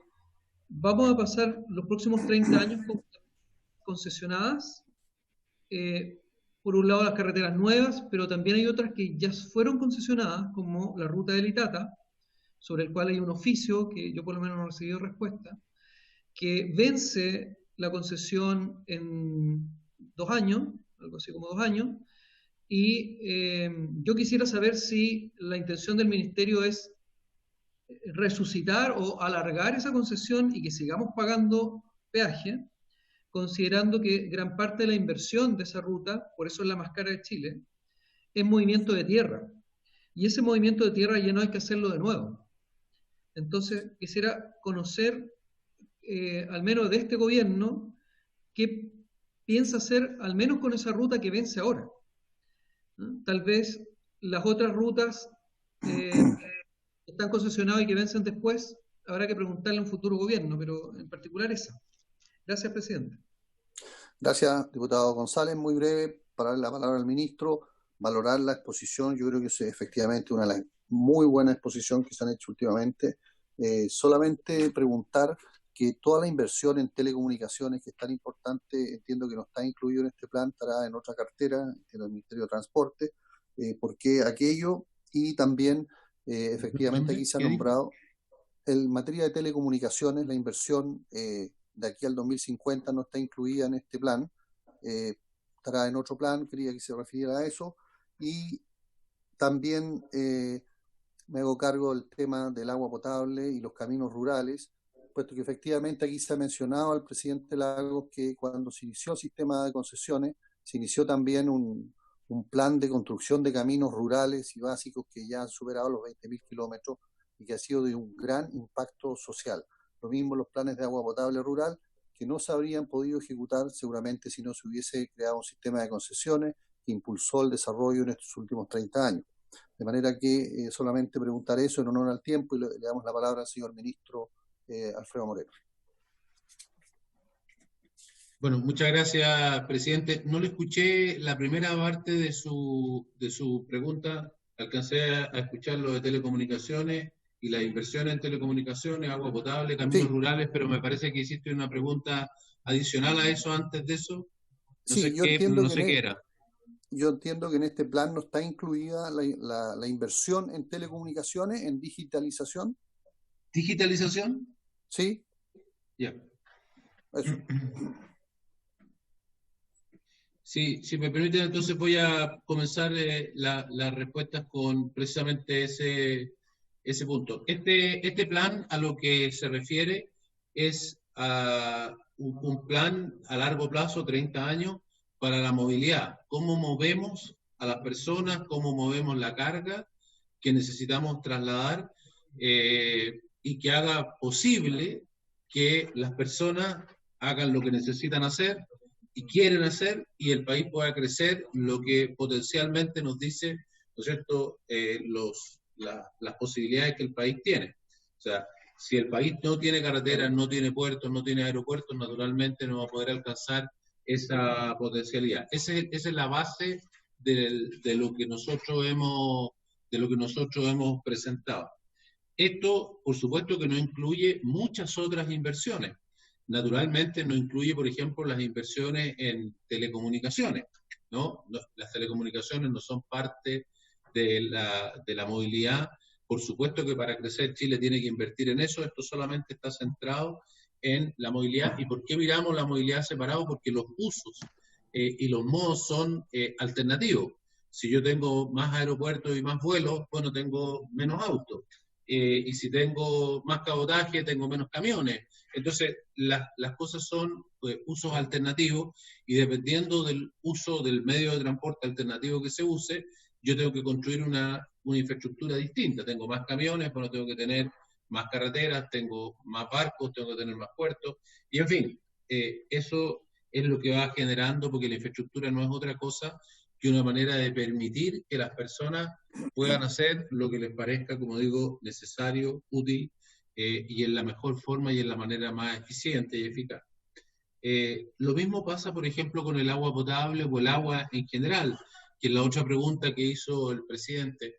vamos a pasar los próximos 30 años concesionadas, por un lado las carreteras nuevas, pero también hay otras que ya fueron concesionadas, como la ruta del Itata, sobre el cual hay un oficio que yo por lo menos no he recibido respuesta, que vence la concesión en 2 años, algo así como 2 años, y yo quisiera saber si la intención del Ministerio es resucitar o alargar esa concesión y que sigamos pagando peaje, considerando que gran parte de la inversión de esa ruta, por eso es la más cara de Chile, es movimiento de tierra. Y ese movimiento de tierra ya no hay que hacerlo de nuevo. Entonces, quisiera conocer, al menos de este gobierno, qué piensa hacer, al menos con esa ruta que vence ahora. ¿No? Tal vez las otras rutas que están concesionadas y que vencen después, habrá que preguntarle a un futuro gobierno, pero en particular esa. Gracias, presidente. Gracias, diputado González. Muy breve, para darle la palabra al ministro, valorar la exposición. Yo creo que es efectivamente una de las muy buenas exposiciones que se han hecho últimamente. Solamente preguntar que toda la inversión en telecomunicaciones, que es tan importante, entiendo que no está incluido en este plan, estará en otra cartera, en el Ministerio de Transporte, porque aquello, y también efectivamente aquí se ha nombrado, en materia de telecomunicaciones, la inversión de aquí al 2050 no está incluida en este plan, estará en otro plan, quería que se refiriera a eso, y también me hago cargo del tema del agua potable y los caminos rurales, puesto que efectivamente aquí se ha mencionado al presidente Lagos que cuando se inició el sistema de concesiones, se inició también un plan de construcción de caminos rurales y básicos que ya han superado los 20.000 kilómetros y que ha sido de un gran impacto social. Lo mismo los planes de agua potable rural, que no se habrían podido ejecutar seguramente si no se hubiese creado un sistema de concesiones que impulsó el desarrollo en estos últimos 30 años. De manera que solamente preguntar eso en honor al tiempo y le damos la palabra al señor ministro Alfredo Moreno. Bueno, muchas gracias, presidente. No le escuché la primera parte de su pregunta. Alcancé a escuchar lo de telecomunicaciones y las inversiones en telecomunicaciones, agua potable, caminos rurales, pero me parece que hiciste una pregunta adicional a eso antes de eso. No sé qué era. Yo entiendo que en este plan no está incluida la inversión en telecomunicaciones, en digitalización. ¿Digitalización? Sí. Ya. Eso. Sí, si me permiten, entonces voy a comenzar las respuestas con precisamente ese punto. Este plan a lo que se refiere es a un plan a largo plazo, 30 años, para la movilidad. Cómo movemos a las personas, cómo movemos la carga que necesitamos trasladar y que haga posible que las personas hagan lo que necesitan hacer y quieren hacer y el país pueda crecer, lo que potencialmente nos dice, ¿no es cierto?, las posibilidades que el país tiene. O sea, si el país no tiene carreteras, no tiene puertos, no tiene aeropuertos, naturalmente no va a poder alcanzar esa potencialidad. Esa es la base de lo que nosotros hemos presentado. Esto, por supuesto, que no incluye muchas otras inversiones. Naturalmente no incluye, por ejemplo, las inversiones en telecomunicaciones, ¿no? Las telecomunicaciones no son parte de la movilidad. Por supuesto que para crecer Chile tiene que invertir en eso. Esto solamente está centrado en la movilidad. ¿Y por qué miramos la movilidad separado? Porque los usos y los modos son alternativos. Si yo tengo más aeropuertos y más vuelos, bueno, tengo menos autos. Y si tengo más cabotaje, tengo menos camiones. Entonces, las cosas son pues, usos alternativos y dependiendo del uso del medio de transporte alternativo que se use, yo tengo que construir una infraestructura distinta. Tengo más camiones, bueno, tengo que tener más carreteras, tengo más barcos, tengo que tener más puertos. Y en fin, eso es lo que va generando, porque la infraestructura no es otra cosa que una manera de permitir que las personas puedan hacer lo que les parezca, como digo, necesario, útil, y en la mejor forma y en la manera más eficiente y eficaz. Lo mismo pasa, por ejemplo, con el agua potable o el agua en general, que es la otra pregunta que hizo el presidente.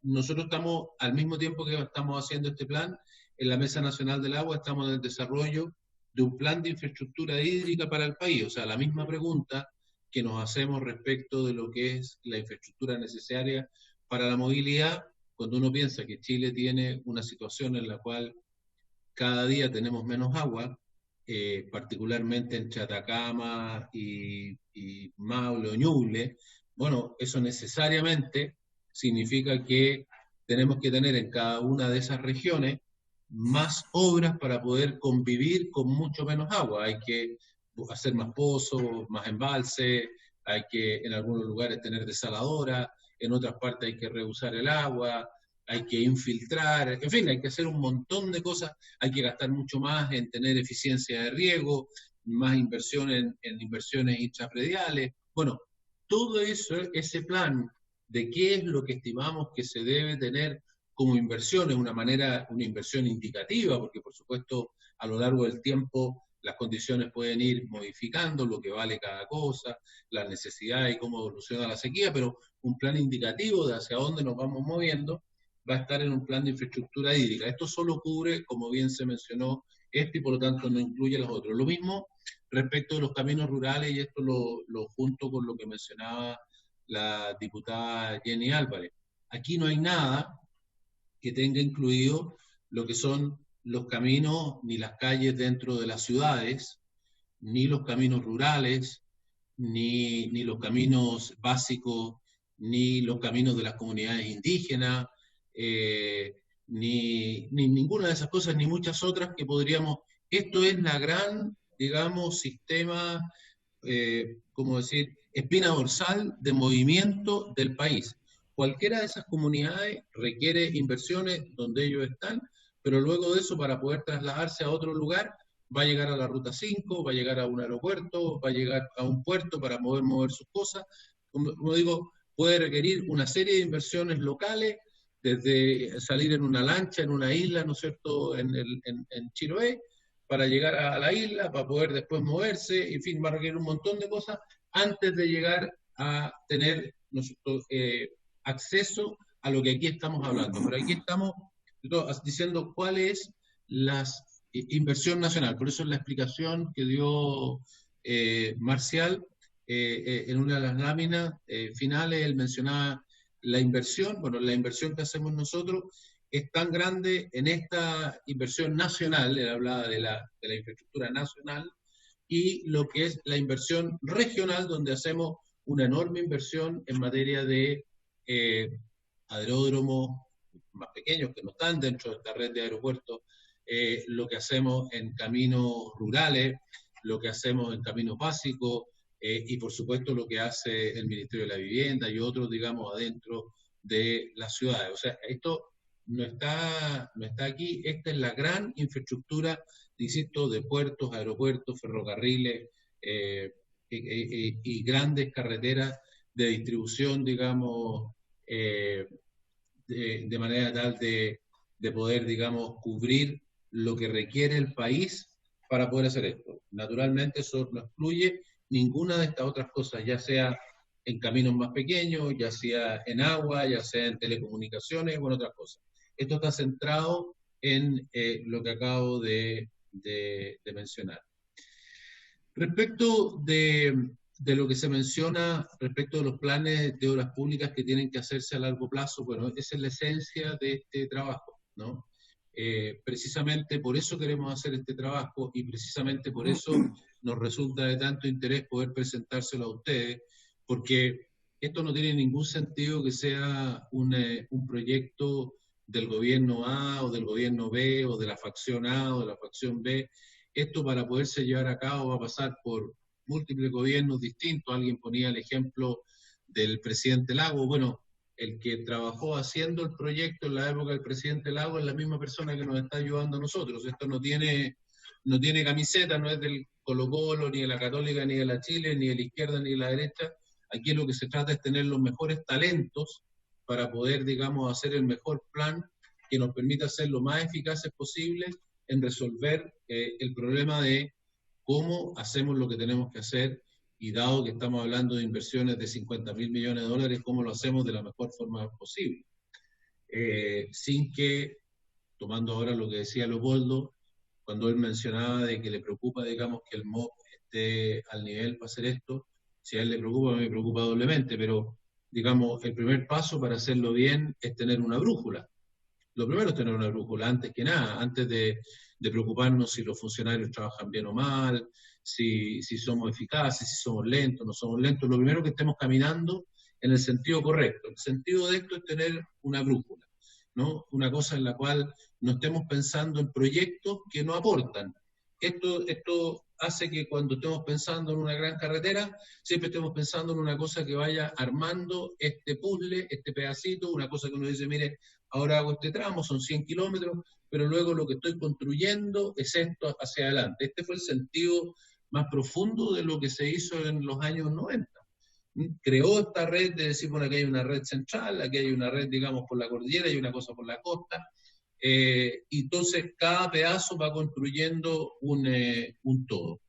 Nosotros estamos, al mismo tiempo que estamos haciendo este plan, en la Mesa Nacional del Agua estamos en el desarrollo de un plan de infraestructura hídrica para el país. O sea, la misma pregunta que nos hacemos respecto de lo que es la infraestructura necesaria para la movilidad, cuando uno piensa que Chile tiene una situación en la cual cada día tenemos menos agua, particularmente entre Atacama y Maule o Ñuble, bueno, eso necesariamente significa que tenemos que tener en cada una de esas regiones más obras para poder convivir con mucho menos agua. Hay que hacer más pozos, más embalses, hay que en algunos lugares tener desaladora, en otras partes hay que reusar el agua, hay que infiltrar, en fin, hay que hacer un montón de cosas, hay que gastar mucho más en tener eficiencia de riego, más inversión en inversiones intraprediales. Bueno, todo eso, ese plan de qué es lo que estimamos que se debe tener como inversión, es una inversión indicativa, porque por supuesto a lo largo del tiempo las condiciones pueden ir modificando lo que vale cada cosa, las necesidades y cómo evoluciona la sequía, pero un plan indicativo de hacia dónde nos vamos moviendo va a estar en un plan de infraestructura hídrica. Esto solo cubre, como bien se mencionó, y por lo tanto no incluye los otros. Lo mismo respecto de los caminos rurales, y esto lo junto con lo que mencionaba la diputada Jenny Álvarez. Aquí no hay nada que tenga incluido lo que son los caminos ni las calles dentro de las ciudades, ni los caminos rurales, ni los caminos básicos, ni los caminos de las comunidades indígenas, ni ninguna de esas cosas, ni muchas otras que podríamos... Esto es la gran, digamos, sistema, ¿cómo decir?, espina dorsal de movimiento del país. Cualquiera de esas comunidades requiere inversiones donde ellos están, pero luego de eso, para poder trasladarse a otro lugar, va a llegar a la Ruta 5, va a llegar a un aeropuerto, va a llegar a un puerto para poder mover sus cosas. Como digo, puede requerir una serie de inversiones locales, desde salir en una lancha, en una isla, ¿no es cierto?, en Chiloé, para llegar a la isla, para poder después moverse, en fin, va a requerir un montón de cosas antes de llegar a tener acceso a lo que aquí estamos hablando. Pero aquí estamos diciendo cuál es la inversión nacional. Por eso es la explicación que dio Marcial en una de las láminas finales. Él mencionaba la inversión. Bueno, la inversión que hacemos nosotros es tan grande en esta inversión nacional, él hablaba de la infraestructura nacional, y lo que es la inversión regional, donde hacemos una enorme inversión en materia de aeródromos más pequeños que no están dentro de esta red de aeropuertos, lo que hacemos en caminos rurales, lo que hacemos en caminos básicos, y por supuesto lo que hace el Ministerio de la Vivienda y otros, digamos, adentro de las ciudades. O sea, esto no está aquí. Esta es la gran infraestructura, insisto, de puertos, aeropuertos, ferrocarriles y grandes carreteras de distribución, digamos, de manera tal de poder, digamos, cubrir lo que requiere el país para poder hacer esto. Naturalmente eso no excluye ninguna de estas otras cosas, ya sea en caminos más pequeños, ya sea en agua, ya sea en telecomunicaciones o en otras cosas. Esto está centrado en lo que acabo de mencionar. Respecto de lo que se menciona, respecto de los planes de obras públicas que tienen que hacerse a largo plazo, bueno, esa es la esencia de este trabajo, ¿no? Precisamente por eso queremos hacer este trabajo y precisamente por eso nos resulta de tanto interés poder presentárselo a ustedes, porque esto no tiene ningún sentido que sea un proyecto del gobierno A o del gobierno B o de la facción A o de la facción B. Esto, para poderse llevar a cabo, va a pasar por múltiples gobiernos distintos. Alguien ponía el ejemplo del presidente Lago. Bueno, el que trabajó haciendo el proyecto en la época del presidente Lago es la misma persona que nos está ayudando a nosotros. Esto no tiene camiseta, no es del Colo-Colo, ni de la Católica, ni de la Chile, ni de la izquierda, ni de la derecha. Aquí lo que se trata es tener los mejores talentos para poder, digamos, hacer el mejor plan que nos permita ser lo más eficaces posible en resolver el problema de cómo hacemos lo que tenemos que hacer, y dado que estamos hablando de inversiones de 50.000 millones de dólares, cómo lo hacemos de la mejor forma posible. Sin que, tomando ahora lo que decía Leopoldo, cuando él mencionaba de que le preocupa, digamos, que el MOP esté al nivel para hacer esto, si a él le preocupa, a mí me preocupa doblemente, pero digamos, el primer paso para hacerlo bien es tener una brújula. Lo primero es tener una brújula, antes que nada, antes de de preocuparnos si los funcionarios trabajan bien o mal, si somos eficaces, si somos lentos, no somos lentos. Lo primero que estemos caminando en el sentido correcto. El sentido de esto es tener una brújula, ¿no? Una cosa en la cual no estemos pensando en proyectos que no aportan. Esto hace que cuando estemos pensando en una gran carretera, siempre estemos pensando en una cosa que vaya armando este puzzle, este pedacito, una cosa que uno dice, mire, ahora hago este tramo, son 100 kilómetros, pero luego lo que estoy construyendo es esto hacia adelante. Este fue el sentido más profundo de lo que se hizo en los años 90. Creó esta red de decir, bueno, aquí hay una red central, aquí hay una red, digamos, por la cordillera y una cosa por la costa. Y entonces cada pedazo va construyendo un todo.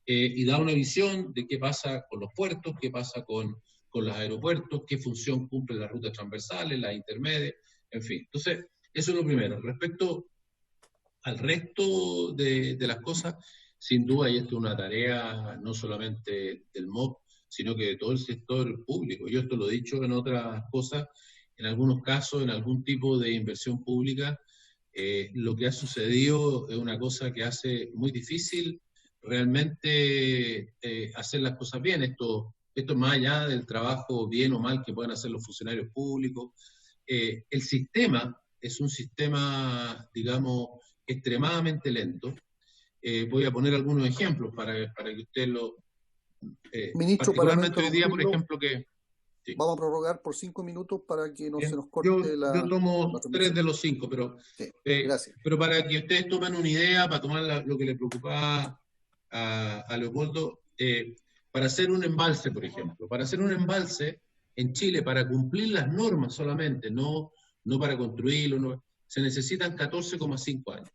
Y da una visión de qué pasa con los puertos, qué pasa con los aeropuertos, qué función cumplen las rutas transversales, las intermedias, en fin. Entonces, eso es lo primero. Respecto al resto de las cosas, sin duda, y esto es una tarea no solamente del MOP, sino que de todo el sector público. Yo esto lo he dicho en otras cosas, en algunos casos, en algún tipo de inversión pública, lo que ha sucedido es una cosa que hace muy difícil realmente hacer las cosas bien. Esto es más allá del trabajo bien o mal que puedan hacer los funcionarios públicos. El sistema es un sistema, digamos, extremadamente lento. Voy a poner algunos ejemplos para que usted lo... Ministro, particularmente para no hoy día, por interrumpirlo, ejemplo, que... Sí. vamos a prorrogar por 5 minutos para que no Bien. se nos corte Yo tomo la 3 transmisión. de los 5, pero, Sí, gracias. pero para que ustedes tomen una idea, para tomar lo que le preocupaba a Leopoldo, para hacer un embalse, por ejemplo, para hacer un embalse en Chile, para cumplir las normas solamente, no para construirlo, se necesitan 14,5 años.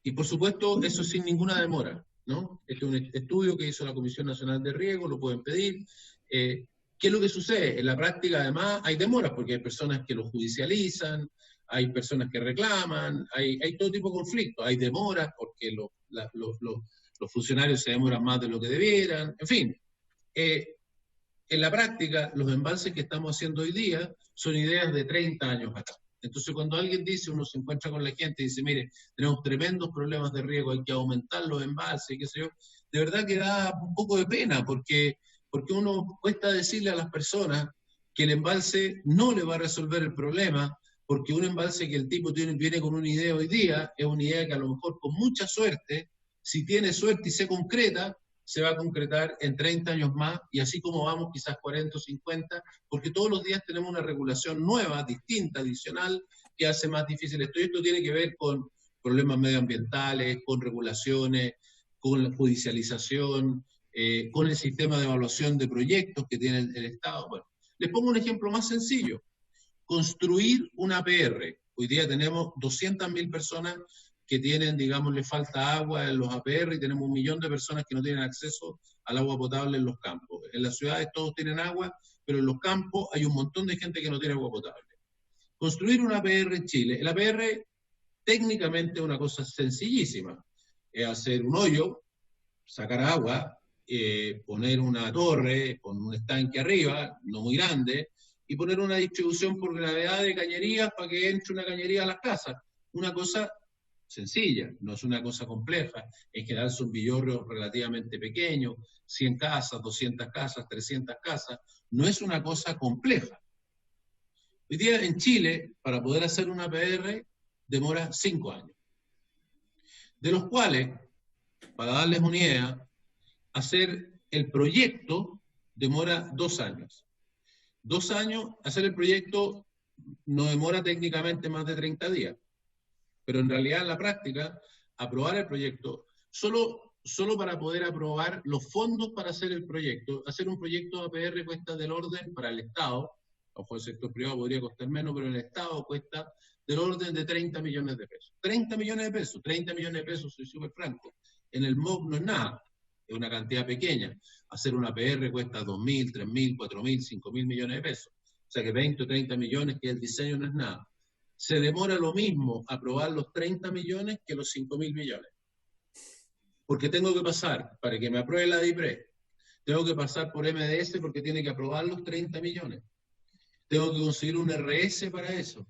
Y por supuesto, eso sin ninguna demora, ¿no? Este es un estudio que hizo la Comisión Nacional de Riego, lo pueden pedir. ¿Qué es lo que sucede? En la práctica, además, hay demoras, porque hay personas que lo judicializan, hay personas que reclaman, hay todo tipo de conflictos, hay demoras porque los funcionarios se demoran más de lo que debieran, en fin. En la práctica, los embalses que estamos haciendo hoy día son ideas de 30 años atrás. Entonces, cuando alguien dice, uno se encuentra con la gente y dice, mire, tenemos tremendos problemas de riego, hay que aumentar los embalses, qué sé yo, de verdad que da un poco de pena, porque uno cuesta decirle a las personas que el embalse no le va a resolver el problema, porque un embalse que el tipo viene con una idea hoy día, es una idea que a lo mejor con mucha suerte, si tiene suerte y se concreta, se va a concretar en 30 años más, y así como vamos quizás 40 o 50, porque todos los días tenemos una regulación nueva, distinta, adicional, que hace más difícil esto. Y esto tiene que ver con problemas medioambientales, con regulaciones, con la judicialización, con el sistema de evaluación de proyectos que tiene el Estado. Bueno, les pongo un ejemplo más sencillo. Construir una APR. Hoy día tenemos 200.000 personas que tienen, digamos, le falta agua en los APR y tenemos 1 millón de personas que no tienen acceso al agua potable en los campos. En las ciudades todos tienen agua, pero en los campos hay un montón de gente que no tiene agua potable. Construir una APR en Chile. El APR técnicamente es una cosa sencillísima. Es hacer un hoyo, sacar agua, poner una torre con un estanque arriba, no muy grande, y poner una distribución por gravedad de cañerías para que entre una cañería a las casas. Una cosa sencilla, no es una cosa compleja. En general son villorrios relativamente pequeños, 100 casas, 200 casas, 300 casas. No es una cosa compleja. Hoy día en Chile, para poder hacer una APR, demora 5 años. De los cuales, para darles una idea, hacer el proyecto demora 2 años. 2 años, hacer el proyecto no demora técnicamente más de 30 días. Pero en realidad, en la práctica, aprobar el proyecto, solo para poder aprobar los fondos para hacer el proyecto, hacer un proyecto de APR cuesta del orden para el Estado, ojo, el sector privado podría costar menos, pero el Estado cuesta del orden de 30 millones de pesos. 30 millones de pesos, 30 millones de pesos, soy súper franco. En el MOB no es nada, es una cantidad pequeña. Hacer una APR cuesta 2.000, 3.000, 4.000, 5.000 millones de pesos. O sea que 20 o 30 millones, que el diseño no es nada. Se demora lo mismo aprobar los 30 millones que los 5.000 millones. Porque tengo que pasar, para que me apruebe la DIPRE, tengo que pasar por MDS porque tiene que aprobar los 30 millones. Tengo que conseguir un RS para eso.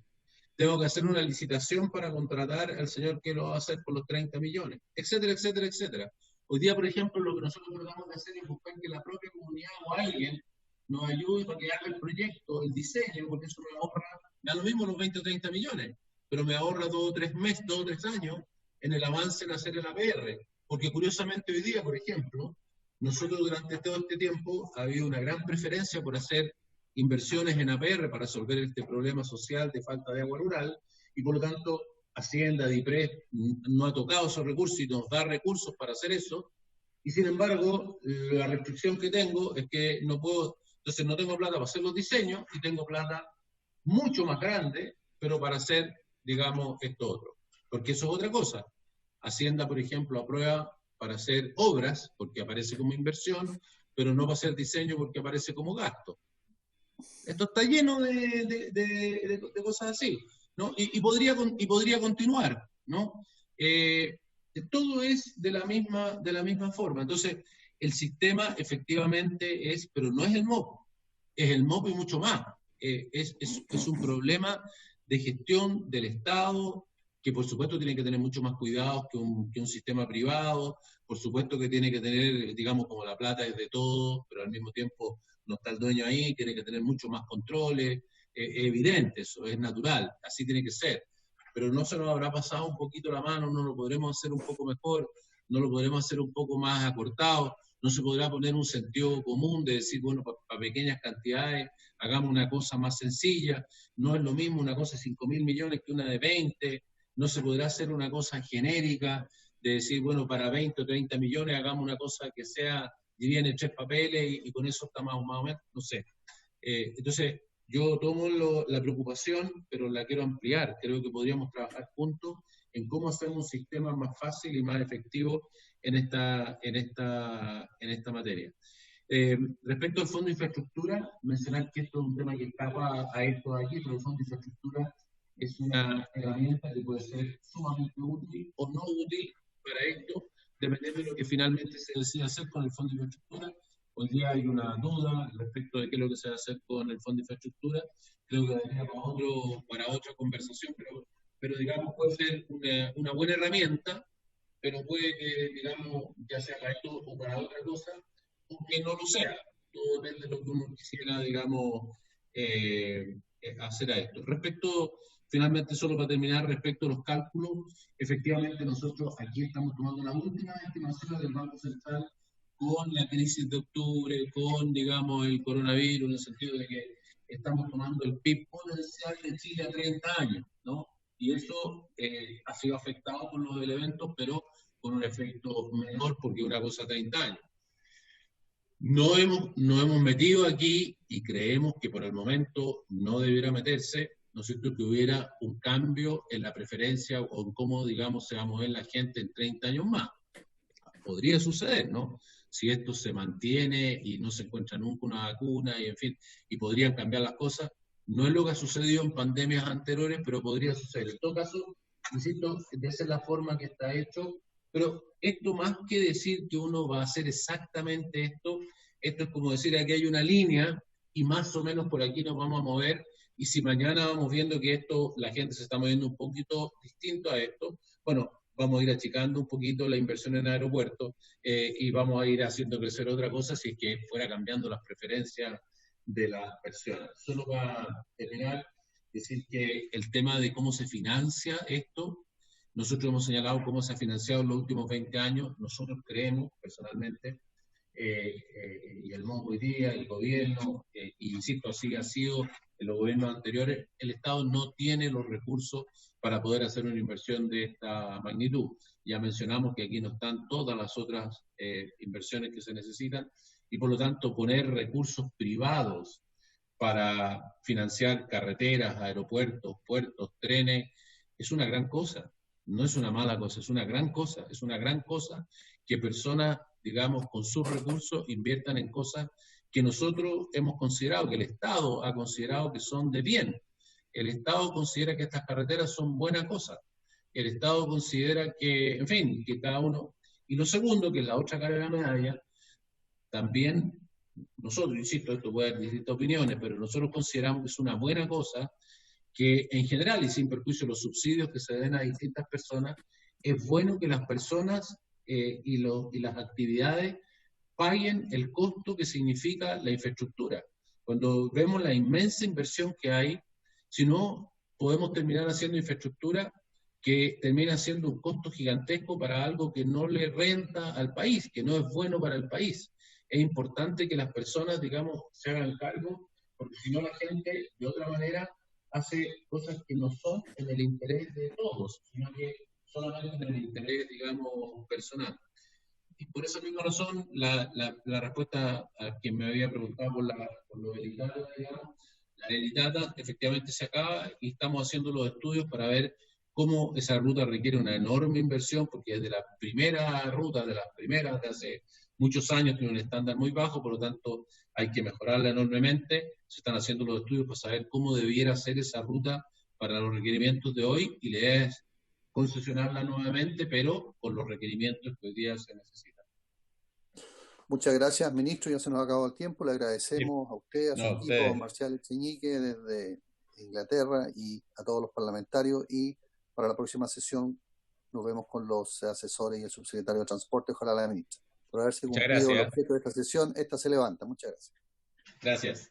tengo que hacer una licitación para contratar al señor que lo va a hacer por los 30 millones, etcétera, etcétera, etcétera. Hoy día, por ejemplo, lo que nosotros tratamos de hacer es buscar que la propia comunidad o alguien nos ayude para que haga el proyecto, el diseño, porque eso me ahorra, me da lo mismo los 20 o 30 millones, pero me ahorra 2 o 3 meses, 2 o 3 años en el avance en hacer el APR. Porque curiosamente hoy día, por ejemplo, nosotros durante todo este tiempo ha habido una gran preferencia por hacer inversiones en APR para resolver este problema social de falta de agua rural, y por lo tanto Hacienda, DIPRES, no ha tocado esos recursos y nos da recursos para hacer eso, y sin embargo, la restricción que tengo es que no puedo, entonces no tengo plata para hacer los diseños, y tengo plata mucho más grande, pero para hacer, digamos, esto otro. Porque eso es otra cosa. Hacienda, por ejemplo, aprueba para hacer obras, porque aparece como inversión, pero no para hacer diseño porque aparece como gasto. Esto está lleno de cosas así, ¿no? Y podría continuar, ¿no? Todo es de la misma forma. Entonces, el sistema efectivamente es, pero no es el MOP, es el MOP y mucho más. Es un problema de gestión del Estado, que por supuesto tiene que tener mucho más cuidados que un sistema privado, por supuesto que tiene que tener, digamos, como la plata es de todos, pero al mismo tiempo no está el dueño ahí, tiene que tener mucho más controles, es evidente eso, es natural, así tiene que ser, pero no se nos habrá pasado un poquito la mano, no lo podremos hacer un poco mejor, no lo podremos hacer un poco más acortado, no se podrá poner un sentido común de decir, bueno, para pequeñas cantidades, hagamos una cosa más sencilla, no es lo mismo una cosa de 5.000 millones que una de 20, no se podrá hacer una cosa genérica, de decir, bueno, para 20 o 30 millones hagamos una cosa que sea, dividida en 3 papeles y con eso está más o menos, no sé. Entonces, yo tomo la preocupación, pero la quiero ampliar. Creo que podríamos trabajar juntos en cómo hacer un sistema más fácil y más efectivo en esta materia. Respecto al Fondo de Infraestructura, mencionar que esto es un tema que escapa a esto de aquí, pero el Fondo de Infraestructura es una herramienta que puede ser sumamente útil o no útil para esto, dependiendo de lo que finalmente se decida hacer con el Fondo de Infraestructura. Hoy día hay una duda respecto de qué es lo que se va a hacer con el Fondo de Infraestructura. Creo que daría para otra conversación, pero digamos puede ser una buena herramienta, pero puede que, digamos, ya sea para esto o para otra cosa, o que no lo sea. Todo depende de lo que uno quisiera, digamos, hacer a esto. Finalmente, solo para terminar, respecto a los cálculos, efectivamente nosotros aquí estamos tomando las últimas estimaciones del Banco Central con la crisis de octubre, con, digamos, el coronavirus, en el sentido de que estamos tomando el PIB potencial de Chile a 30 años, ¿no? Y eso ha sido afectado por los elementos, pero con un efecto menor, porque una cosa a 30 años. No hemos metido aquí, y creemos que por el momento no debiera meterse, ¿no es cierto?, que hubiera un cambio en la preferencia o en cómo, digamos, se va a mover la gente en 30 años más. Podría suceder, ¿no? Si esto se mantiene y no se encuentra nunca una vacuna, y en fin, y podrían cambiar las cosas. No es lo que ha sucedido en pandemias anteriores, pero podría suceder. En todo caso, insisto, de esa es la forma que está hecho, pero esto más que decir que uno va a hacer exactamente esto es como decir aquí hay una línea y más o menos por aquí nos vamos a mover, y si mañana vamos viendo que esto, la gente se está moviendo un poquito distinto a esto, bueno, vamos a ir achicando un poquito la inversión en aeropuertos y vamos a ir haciendo crecer otra cosa si es que fuera cambiando las preferencias de las personas. Solo para terminar, decir que el tema de cómo se financia esto, nosotros hemos señalado cómo se ha financiado en los últimos 20 años, nosotros creemos personalmente, y el MON hoy día, el gobierno, y insisto, así ha sido en los gobiernos anteriores, el Estado no tiene los recursos para poder hacer una inversión de esta magnitud. Ya mencionamos que aquí no están todas las otras inversiones que se necesitan, y por lo tanto poner recursos privados para financiar carreteras, aeropuertos, puertos, trenes, es una gran cosa. No es una mala cosa, es una gran cosa. Es una gran cosa que personas, digamos, con sus recursos inviertan en cosas que nosotros hemos considerado, que el Estado ha considerado que son de bien. El Estado considera que estas carreteras son buena cosa. El Estado considera que, en fin, que cada uno... Y lo segundo, que es la otra cara de la medalla, también nosotros, insisto, esto puede haber distintas opiniones, pero nosotros consideramos que es una buena cosa que en general, y sin perjuicio de los subsidios que se den a distintas personas, es bueno que las personas y las actividades paguen el costo que significa la infraestructura. Cuando vemos la inmensa inversión que hay, si no podemos terminar haciendo infraestructura que termina siendo un costo gigantesco para algo que no le renta al país, que no es bueno para el país. Es importante que las personas, digamos, se hagan cargo, porque si no la gente, de otra manera, hace cosas que no son en el interés de todos, sino que solamente en el interés, digamos, personal. Y por esa misma razón, la respuesta a quien me había preguntado por lo del ITATA, digamos, la del ITATA efectivamente se acaba y estamos haciendo los estudios para ver cómo esa ruta requiere una enorme inversión, porque es de la primera ruta, de las primeras de hace muchos años, tiene un estándar muy bajo, por lo tanto hay que mejorarla enormemente. Se están haciendo los estudios para saber cómo debiera ser esa ruta para los requerimientos de hoy, y la idea es concesionarla nuevamente, pero con los requerimientos que hoy día se necesitan. Muchas gracias, ministro. Ya se nos ha acabado el tiempo. Le agradecemos a usted, a su equipo, a Marcial Echeñique desde Inglaterra, y a todos los parlamentarios. Y para la próxima sesión nos vemos con los asesores y el subsecretario de Transporte, ojalá la ministra. Por haberse cumplido el objeto de esta sesión, esta se levanta. Muchas gracias. Gracias.